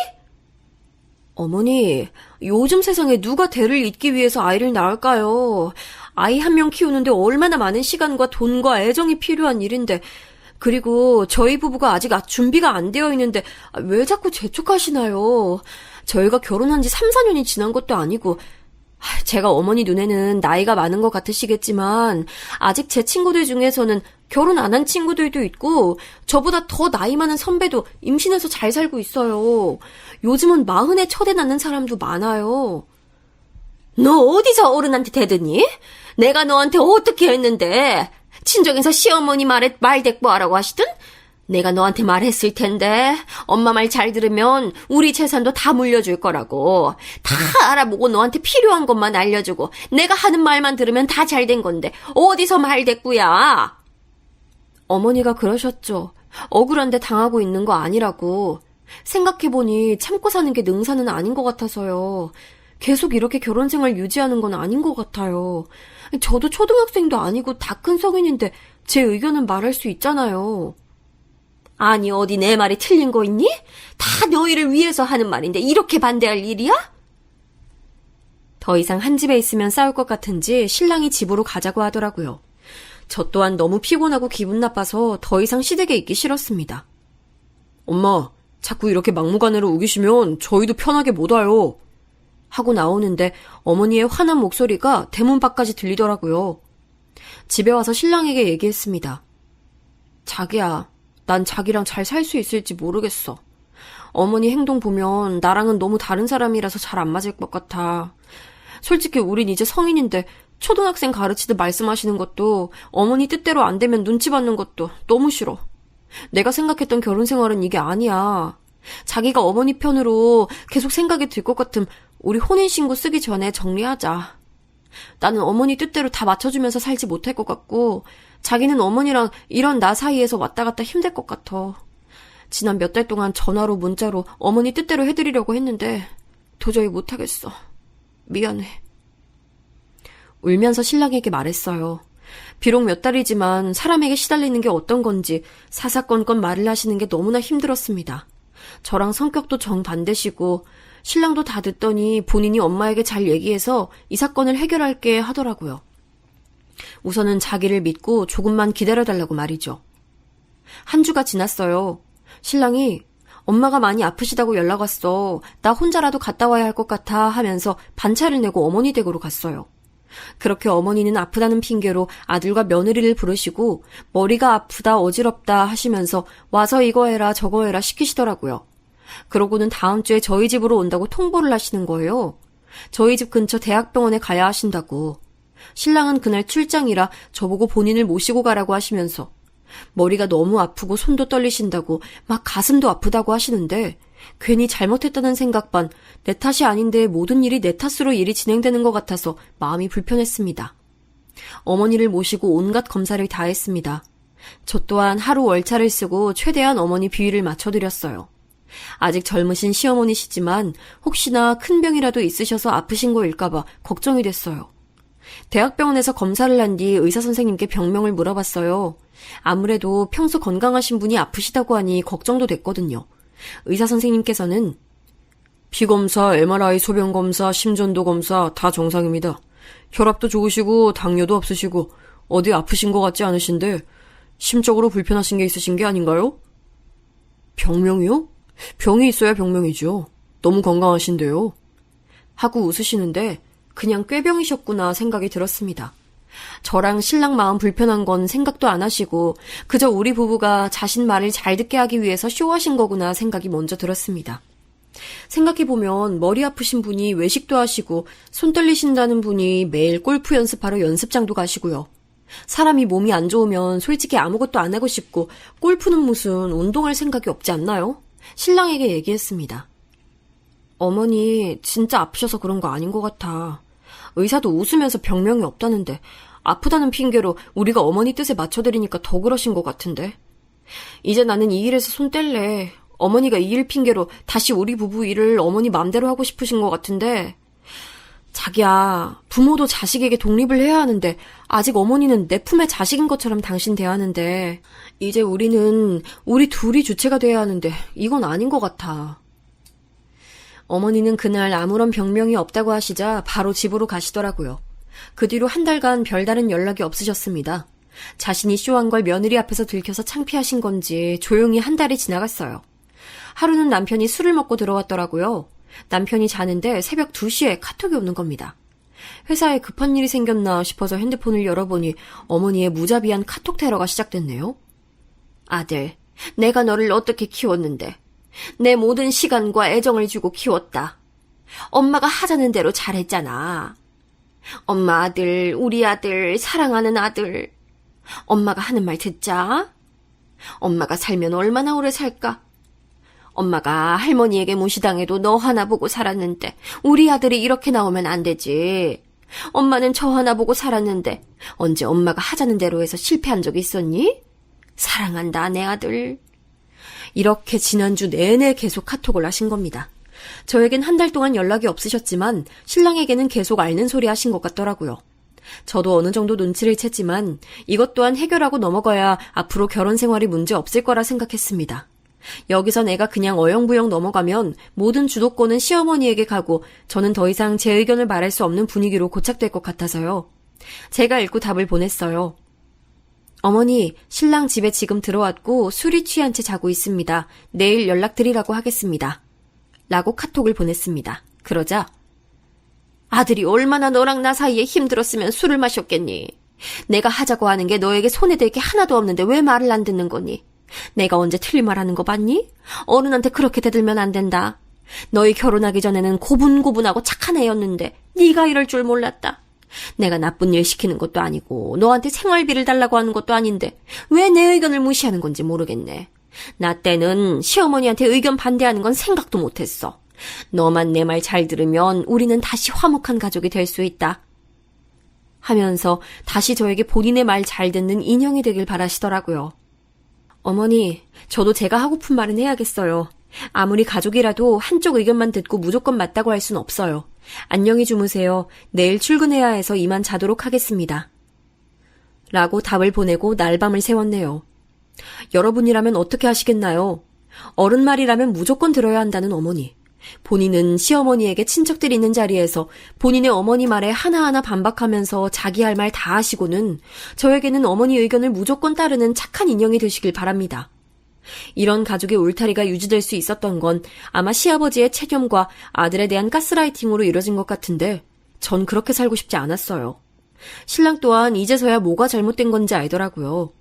Speaker 2: 어머니, 요즘 세상에 누가 대를 잇기 위해서 아이를 낳을까요? 아이 한 명 키우는데 얼마나 많은 시간과 돈과 애정이 필요한 일인데. 그리고 저희 부부가 아직 준비가 안 되어 있는데 왜 자꾸 재촉하시나요? 저희가 결혼한 지 3, 4년이 지난 것도 아니고. 제가 어머니 눈에는 나이가 많은 것 같으시겠지만 아직 제 친구들 중에서는 결혼 안 한 친구들도 있고 저보다 더 나이 많은 선배도 임신해서 잘 살고 있어요. 요즘은 40에 첫애 낳는 사람도 많아요. 너 어디서 어른한테 대드니? 내가 너한테 어떻게 했는데? 친정에서 시어머니 말에 말대꾸하라고 하시든? 내가 너한테 말했을 텐데 엄마 말 잘 들으면 우리 재산도 다 물려줄 거라고. 다 알아보고 너한테 필요한 것만 알려주고 내가 하는 말만 들으면 다 잘 된 건데 어디서 말대꾸야. 어머니가 그러셨죠. 억울한데 당하고 있는 거 아니라고. 생각해보니 참고 사는 게 능사는 아닌 것 같아서요. 계속 이렇게 결혼 생활 유지하는 건 아닌 것 같아요. 저도 초등학생도 아니고 다 큰 성인인데 제 의견은 말할 수 있잖아요. 아니, 어디 내 말이 틀린 거 있니? 다 너희를 위해서 하는 말인데 이렇게 반대할 일이야? 더 이상 한 집에 있으면 싸울 것 같은지 신랑이 집으로 가자고 하더라고요. 저 또한 너무 피곤하고 기분 나빠서 더 이상 시댁에 있기 싫었습니다. 엄마, 자꾸 이렇게 막무가내로 우기시면 저희도 편하게 못 와요. 하고 나오는데 어머니의 화난 목소리가 대문 밖까지 들리더라고요. 집에 와서 신랑에게 얘기했습니다. 자기야, 난 자기랑 잘 살 수 있을지 모르겠어. 어머니 행동 보면 나랑은 너무 다른 사람이라서 잘 안 맞을 것 같아. 솔직히 우린 이제 성인인데 초등학생 가르치듯 말씀하시는 것도 어머니 뜻대로 안 되면 눈치 받는 것도 너무 싫어. 내가 생각했던 결혼 생활은 이게 아니야. 자기가 어머니 편으로 계속 생각이 들 것 같음 우리 혼인신고 쓰기 전에 정리하자. 나는 어머니 뜻대로 다 맞춰주면서 살지 못할 것 같고 자기는 어머니랑 이런 나 사이에서 왔다 갔다 힘들 것 같아. 지난 몇 달 동안 전화로 문자로 어머니 뜻대로 해드리려고 했는데 도저히 못하겠어. 미안해. 울면서 신랑에게 말했어요. 비록 몇 달이지만 사람에게 시달리는 게 어떤 건지 사사건건 말을 하시는 게 너무나 힘들었습니다. 저랑 성격도 정반대시고 신랑도 다 듣더니 본인이 엄마에게 잘 얘기해서 이 사건을 해결할게 하더라고요. 우선은 자기를 믿고 조금만 기다려달라고 말이죠. 한 주가 지났어요. 신랑이 엄마가 많이 아프시다고 연락 왔어. 나 혼자라도 갔다 와야 할 것 같아 하면서 반차를 내고 어머니 댁으로 갔어요. 그렇게 어머니는 아프다는 핑계로 아들과 며느리를 부르시고 머리가 아프다 어지럽다 하시면서 와서 이거 해라 저거 해라 시키시더라고요. 그러고는 다음 주에 저희 집으로 온다고 통보를 하시는 거예요. 저희 집 근처 대학병원에 가야 하신다고. 신랑은 그날 출장이라 저보고 본인을 모시고 가라고 하시면서 머리가 너무 아프고 손도 떨리신다고 막 가슴도 아프다고 하시는데 괜히 잘못했다는 생각 반 내 탓이 아닌데 모든 일이 내 탓으로 일이 진행되는 것 같아서 마음이 불편했습니다. 어머니를 모시고 온갖 검사를 다 했습니다. 저 또한 하루 월차를 쓰고 최대한 어머니 비위를 맞춰드렸어요. 아직 젊으신 시어머니시지만 혹시나 큰 병이라도 있으셔서 아프신 거일까봐 걱정이 됐어요. 대학병원에서 검사를 한 뒤 의사 선생님께 병명을 물어봤어요. 아무래도 평소 건강하신 분이 아프시다고 하니 걱정도 됐거든요. 의사 선생님께서는 피검사, MRI, 소변검사, 심전도 검사 다 정상입니다. 혈압도 좋으시고 당뇨도 없으시고 어디 아프신 것 같지 않으신데 심적으로 불편하신 게 있으신 게 아닌가요? 병명이요? 병이 있어야 병명이죠. 너무 건강하신데요. 하고 웃으시는데 그냥 꾀병이셨구나 생각이 들었습니다. 저랑 신랑 마음 불편한 건 생각도 안 하시고 그저 우리 부부가 자신 말을 잘 듣게 하기 위해서 쇼하신 거구나 생각이 먼저 들었습니다. 생각해보면 머리 아프신 분이 외식도 하시고 손 떨리신다는 분이 매일 골프 연습하러 연습장도 가시고요. 사람이 몸이 안 좋으면 솔직히 아무것도 안 하고 싶고 골프는 무슨 운동할 생각이 없지 않나요? 신랑에게 얘기했습니다. 어머니 진짜 아프셔서 그런 거 아닌 것 같아. 의사도 웃으면서 병명이 없다는데 아프다는 핑계로 우리가 어머니 뜻에 맞춰드리니까 더 그러신 것 같은데. 이제 나는 이 일에서 손 뗄래. 어머니가 이 일 핑계로 다시 우리 부부 일을 어머니 맘대로 하고 싶으신 것 같은데. 자기야, 부모도 자식에게 독립을 해야 하는데 아직 어머니는 내 품의 자식인 것처럼 당신 대하는데 이제 우리는 우리 둘이 주체가 돼야 하는데 이건 아닌 것 같아. 어머니는 그날 아무런 병명이 없다고 하시자 바로 집으로 가시더라고요. 그 뒤로 한 달간 별다른 연락이 없으셨습니다. 자신이 쇼한 걸 며느리 앞에서 들켜서 창피하신 건지 조용히 한 달이 지나갔어요. 하루는 남편이 술을 먹고 들어왔더라고요. 남편이 자는데 새벽 2시에 카톡이 오는 겁니다. 회사에 급한 일이 생겼나 싶어서 핸드폰을 열어보니 어머니의 무자비한 카톡 테러가 시작됐네요. 아들, 내가 너를 어떻게 키웠는데 내 모든 시간과 애정을 주고 키웠다. 엄마가 하자는 대로 잘했잖아. 엄마 아들, 우리 아들, 사랑하는 아들. 엄마가 하는 말 듣자. 엄마가 살면 얼마나 오래 살까? 엄마가 할머니에게 무시당해도 너 하나 보고 살았는데 우리 아들이 이렇게 나오면 안 되지. 엄마는 저 하나 보고 살았는데 언제 엄마가 하자는 대로 해서 실패한 적 있었니? 사랑한다 내 아들. 이렇게 지난주 내내 계속 카톡을 하신 겁니다. 저에겐 한 달 동안 연락이 없으셨지만 신랑에게는 계속 앓는 소리 하신 것 같더라고요. 저도 어느 정도 눈치를 챘지만 이것 또한 해결하고 넘어가야 앞으로 결혼 생활이 문제 없을 거라 생각했습니다. 여기서 내가 그냥 어영부영 넘어가면 모든 주도권은 시어머니에게 가고 저는 더 이상 제 의견을 말할 수 없는 분위기로 고착될 것 같아서요. 제가 읽고 답을 보냈어요. 어머니, 신랑 집에 지금 들어왔고 술이 취한 채 자고 있습니다. 내일 연락드리라고 하겠습니다. 라고 카톡을 보냈습니다. 그러자 아들이 얼마나 너랑 나 사이에 힘들었으면 술을 마셨겠니? 내가 하자고 하는 게 너에게 손에 댈 게 하나도 없는데 왜 말을 안 듣는 거니? 내가 언제 틀린 말 하는 거 봤니? 어른한테 그렇게 대들면 안 된다. 너희 결혼하기 전에는 고분고분하고 착한 애였는데 네가 이럴 줄 몰랐다. 내가 나쁜 일 시키는 것도 아니고 너한테 생활비를 달라고 하는 것도 아닌데 왜 내 의견을 무시하는 건지 모르겠네. 나 때는 시어머니한테 의견 반대하는 건 생각도 못했어. 너만 내 말 잘 들으면 우리는 다시 화목한 가족이 될 수 있다. 하면서 다시 저에게 본인의 말 잘 듣는 인형이 되길 바라시더라고요. 어머니, 저도 제가 하고픈 말은 해야겠어요. 아무리 가족이라도 한쪽 의견만 듣고 무조건 맞다고 할 순 없어요. 안녕히 주무세요. 내일 출근해야 해서 이만 자도록 하겠습니다. 라고 답을 보내고 날밤을 새웠네요. 여러분이라면 어떻게 하시겠나요? 어른 말이라면 무조건 들어야 한다는 어머니. 본인은 시어머니에게 친척들 있는 자리에서 본인의 어머니 말에 하나하나 반박하면서 자기 할 말 다 하시고는 저에게는 어머니 의견을 무조건 따르는 착한 인형이 되시길 바랍니다. 이런 가족의 울타리가 유지될 수 있었던 건 아마 시아버지의 체념과 아들에 대한 가스라이팅으로 이뤄진 것 같은데 전 그렇게 살고 싶지 않았어요. 신랑 또한 이제서야 뭐가 잘못된 건지 알더라고요.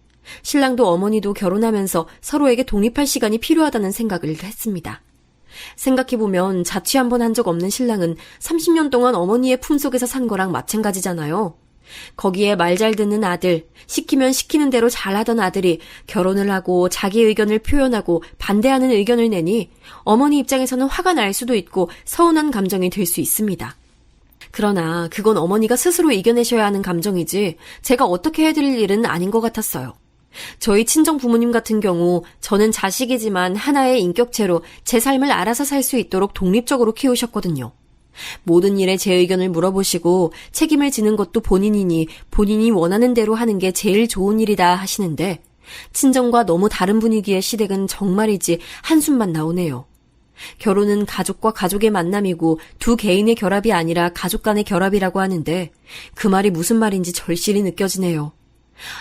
Speaker 2: 신랑도 어머니도 결혼하면서 서로에게 독립할 시간이 필요하다는 생각을 했습니다. 생각해보면 자취 한 번 한 적 없는 신랑은 30년 동안 어머니의 품속에서 산 거랑 마찬가지잖아요. 거기에 말 잘 듣는 아들, 시키면 시키는 대로 잘하던 아들이 결혼을 하고 자기 의견을 표현하고 반대하는 의견을 내니 어머니 입장에서는 화가 날 수도 있고 서운한 감정이 들 수 있습니다. 그러나 그건 어머니가 스스로 이겨내셔야 하는 감정이지 제가 어떻게 해드릴 일은 아닌 것 같았어요. 저희 친정 부모님 같은 경우 저는 자식이지만 하나의 인격체로 제 삶을 알아서 살 수 있도록 독립적으로 키우셨거든요. 모든 일에 제 의견을 물어보시고 책임을 지는 것도 본인이니 본인이 원하는 대로 하는 게 제일 좋은 일이다 하시는데 친정과 너무 다른 분위기의 시댁은 정말이지 한숨만 나오네요. 결혼은 가족과 가족의 만남이고 두 개인의 결합이 아니라 가족 간의 결합이라고 하는데 그 말이 무슨 말인지 절실히 느껴지네요.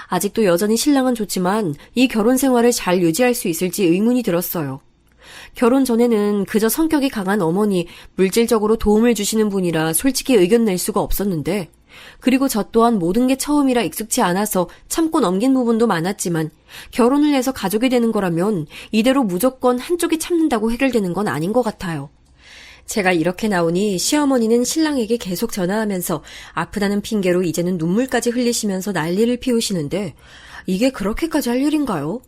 Speaker 2: 아직도 여전히 신랑은 좋지만 이 결혼 생활을 잘 유지할 수 있을지 의문이 들었어요. 결혼 전에는 그저 성격이 강한 어머니, 물질적으로 도움을 주시는 분이라 솔직히 의견 낼 수가 없었는데 그리고 저 또한 모든 게 처음이라 익숙치 않아서 참고 넘긴 부분도 많았지만 결혼을 해서 가족이 되는 거라면 이대로 무조건 한쪽이 참는다고 해결되는 건 아닌 것 같아요. 제가 이렇게 나오니 시어머니는 신랑에게 계속 전화하면서 아프다는 핑계로 이제는 눈물까지 흘리시면서 난리를 피우시는데 이게 그렇게까지 할 일인가요?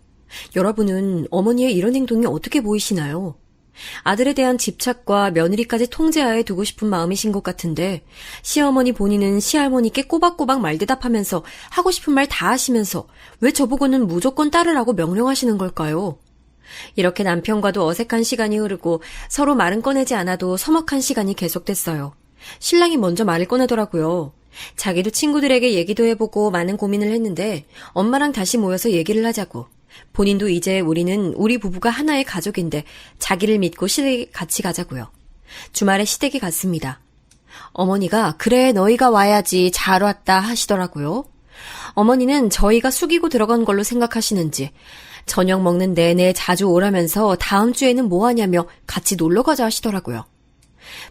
Speaker 2: 여러분은 어머니의 이런 행동이 어떻게 보이시나요? 아들에 대한 집착과 며느리까지 통제하에 두고 싶은 마음이신 것 같은데 시어머니 본인은 시할머니께 꼬박꼬박 말대답하면서 하고 싶은 말 다 하시면서 왜 저보고는 무조건 따르라고 명령하시는 걸까요? 이렇게 남편과도 어색한 시간이 흐르고 서로 말은 꺼내지 않아도 서먹한 시간이 계속됐어요. 신랑이 먼저 말을 꺼내더라고요. 자기도 친구들에게 얘기도 해보고 많은 고민을 했는데 엄마랑 다시 모여서 얘기를 하자고. 본인도 이제 우리는 우리 부부가 하나의 가족인데 자기를 믿고 시댁에 같이 가자고요. 주말에 시댁에 갔습니다. 어머니가 그래 너희가 와야지 잘 왔다 하시더라고요. 어머니는 저희가 숙이고 들어간 걸로 생각하시는지 저녁 먹는 내내 자주 오라면서 다음 주에는 뭐 하냐며 같이 놀러 가자 하시더라고요.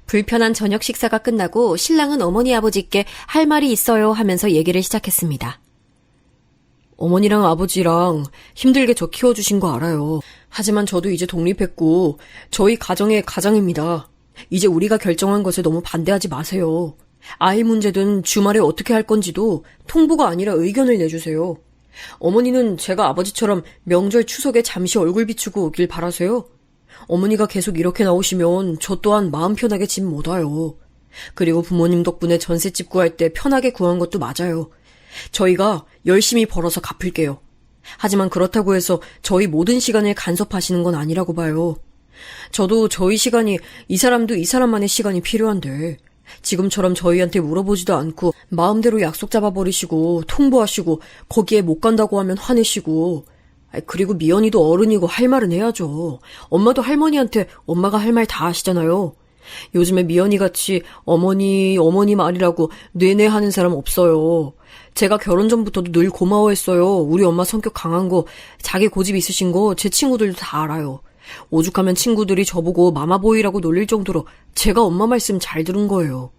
Speaker 2: 불편한 저녁 식사가 끝나고 신랑은 어머니 아버지께 할 말이 있어요 하면서 얘기를 시작했습니다. 어머니랑 아버지랑 힘들게 저 키워주신 거 알아요. 하지만 저도 이제 독립했고 저희 가정의 가장입니다. 이제 우리가 결정한 것에 너무 반대하지 마세요. 아이 문제든 주말에 어떻게 할 건지도 통보가 아니라 의견을 내주세요. 어머니는 제가 아버지처럼 명절 추석에 잠시 얼굴 비추고 오길 바라세요. 어머니가 계속 이렇게 나오시면 저 또한 마음 편하게 집 못 와요. 그리고 부모님 덕분에 전셋집 구할 때 편하게 구한 것도 맞아요. 저희가 열심히 벌어서 갚을게요. 하지만 그렇다고 해서 저희 모든 시간을 간섭하시는 건 아니라고 봐요. 저도 저희 시간이 이 사람도 이 사람만의 시간이 필요한데 지금처럼 저희한테 물어보지도 않고 마음대로 약속 잡아버리시고 통보하시고 거기에 못 간다고 하면 화내시고 그리고 미연이도 어른이고 할 말은 해야죠. 엄마도 할머니한테 엄마가 할 말 다 하시잖아요. 요즘에 미연이같이 어머니 말이라고 뇌내 하는 사람 없어요. 제가 결혼 전부터도 늘 고마워했어요. 우리 엄마 성격 강한 거, 자기 고집 있으신 거 제 친구들도 다 알아요. 오죽하면 친구들이 저보고 마마보이라고 놀릴 정도로 제가 엄마 말씀 잘 들은 거예요.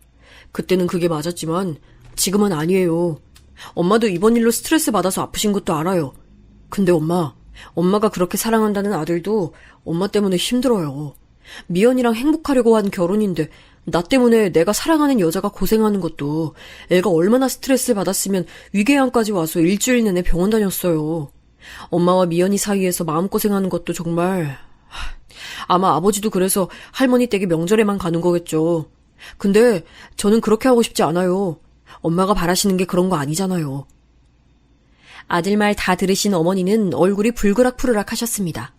Speaker 2: 그때는 그게 맞았지만 지금은 아니에요. 엄마도 이번 일로 스트레스 받아서 아프신 것도 알아요. 근데 엄마가 그렇게 사랑한다는 아들도 엄마 때문에 힘들어요. 미연이랑 행복하려고 한 결혼인데 나 때문에 내가 사랑하는 여자가 고생하는 것도 애가 얼마나 스트레스 받았으면 위궤양까지 와서 일주일 내내 병원 다녔어요. 엄마와 미연이 사이에서 마음고생하는 것도 정말... 아마 아버지도 그래서 할머니 댁에 명절에만 가는 거겠죠. 근데 저는 그렇게 하고 싶지 않아요. 엄마가 바라시는 게 그런 거 아니잖아요. 아들 말 다 들으신 어머니는 얼굴이 불그락푸르락 하셨습니다.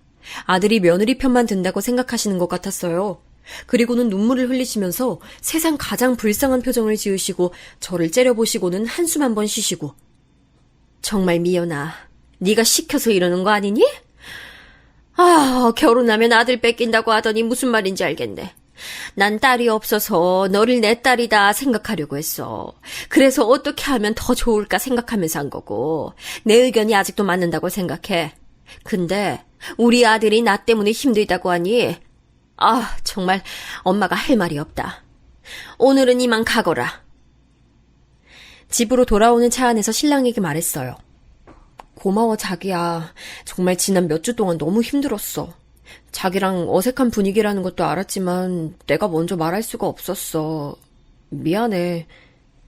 Speaker 2: 아들이 며느리 편만 든다고 생각하시는 것 같았어요. 그리고는 눈물을 흘리시면서 세상 가장 불쌍한 표정을 지으시고 저를 째려보시고는 한숨 한번 쉬시고 정말 미연아, 네가 시켜서 이러는 거 아니니? 결혼하면 아들 뺏긴다고 하더니 무슨 말인지 알겠네. 난 딸이 없어서 너를 내 딸이다 생각하려고 했어. 그래서 어떻게 하면 더 좋을까 생각하면서 한 거고 내 의견이 아직도 맞는다고 생각해. 근데 우리 아들이 나 때문에 힘들다고 하니 정말 엄마가 할 말이 없다. 오늘은 이만 가거라. 집으로 돌아오는 차 안에서 신랑에게 말했어요. 고마워 자기야. 정말 지난 몇 주 동안 너무 힘들었어. 자기랑 어색한 분위기라는 것도 알았지만 내가 먼저 말할 수가 없었어. 미안해.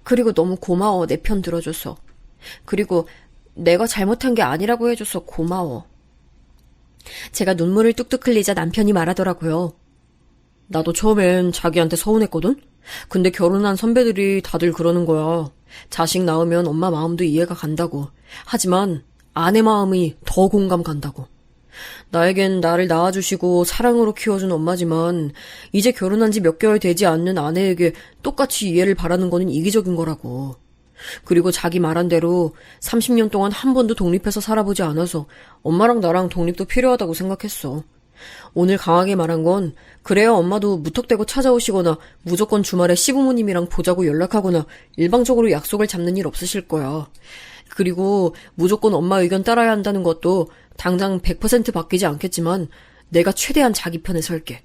Speaker 2: 그리고 너무 고마워 내 편 들어줘서. 그리고 내가 잘못한 게 아니라고 해줘서 고마워. 제가 눈물을 뚝뚝 흘리자 남편이 말하더라고요. 나도 처음엔 자기한테 서운했거든? 근데 결혼한 선배들이 다들 그러는 거야. 자식 낳으면 엄마 마음도 이해가 간다고. 하지만 아내 마음이 더 공감 간다고. 나에겐 나를 낳아주시고 사랑으로 키워준 엄마지만 이제 결혼한 지 몇 개월 되지 않는 아내에게 똑같이 이해를 바라는 거는 이기적인 거라고. 그리고 자기 말한 대로 30년 동안 한 번도 독립해서 살아보지 않아서 엄마랑 나랑 독립도 필요하다고 생각했어. 오늘 강하게 말한 건 그래야 엄마도 무턱대고 찾아오시거나 무조건 주말에 시부모님이랑 보자고 연락하거나 일방적으로 약속을 잡는 일 없으실 거야. 그리고 무조건 엄마 의견 따라야 한다는 것도 당장 100% 바뀌지 않겠지만 내가 최대한 자기 편에 설게.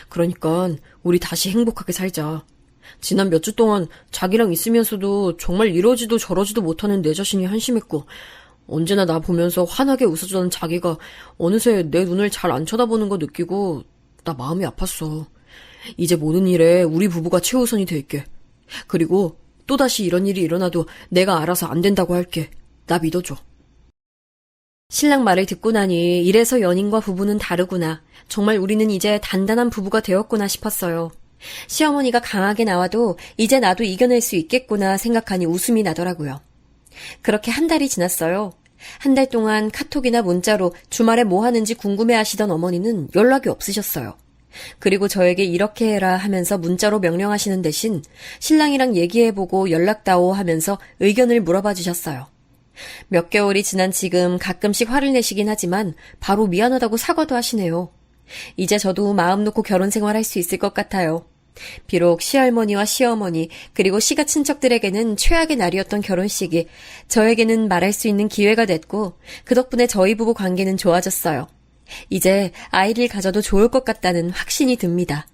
Speaker 2: 그러니까 우리 다시 행복하게 살자. 지난 몇 주 동안 자기랑 있으면서도 정말 이러지도 저러지도 못하는 내 자신이 한심했고 언제나 나 보면서 환하게 웃어주던 자기가 어느새 내 눈을 잘 안 쳐다보는 거 느끼고 나 마음이 아팠어. 이제 모든 일에 우리 부부가 최우선이 될게. 그리고 또다시 이런 일이 일어나도 내가 알아서 안 된다고 할게. 나 믿어줘. 신랑 말을 듣고 나니 이래서 연인과 부부는 다르구나. 정말 우리는 이제 단단한 부부가 되었구나 싶었어요. 시어머니가 강하게 나와도 이제 나도 이겨낼 수 있겠구나 생각하니 웃음이 나더라고요. 그렇게 한 달이 지났어요. 한 달 동안 카톡이나 문자로 주말에 뭐 하는지 궁금해하시던 어머니는 연락이 없으셨어요. 그리고 저에게 이렇게 해라 하면서 문자로 명령하시는 대신 신랑이랑 얘기해보고 연락다오 하면서 의견을 물어봐 주셨어요. 몇 개월이 지난 지금 가끔씩 화를 내시긴 하지만 바로 미안하다고 사과도 하시네요. 이제 저도 마음 놓고 결혼 생활할 수 있을 것 같아요. 비록 시할머니와 시어머니 그리고 시가 친척들에게는 최악의 날이었던 결혼식이 저에게는 말할 수 있는 기회가 됐고 그 덕분에 저희 부부 관계는 좋아졌어요. 이제 아이를 가져도 좋을 것 같다는 확신이 듭니다.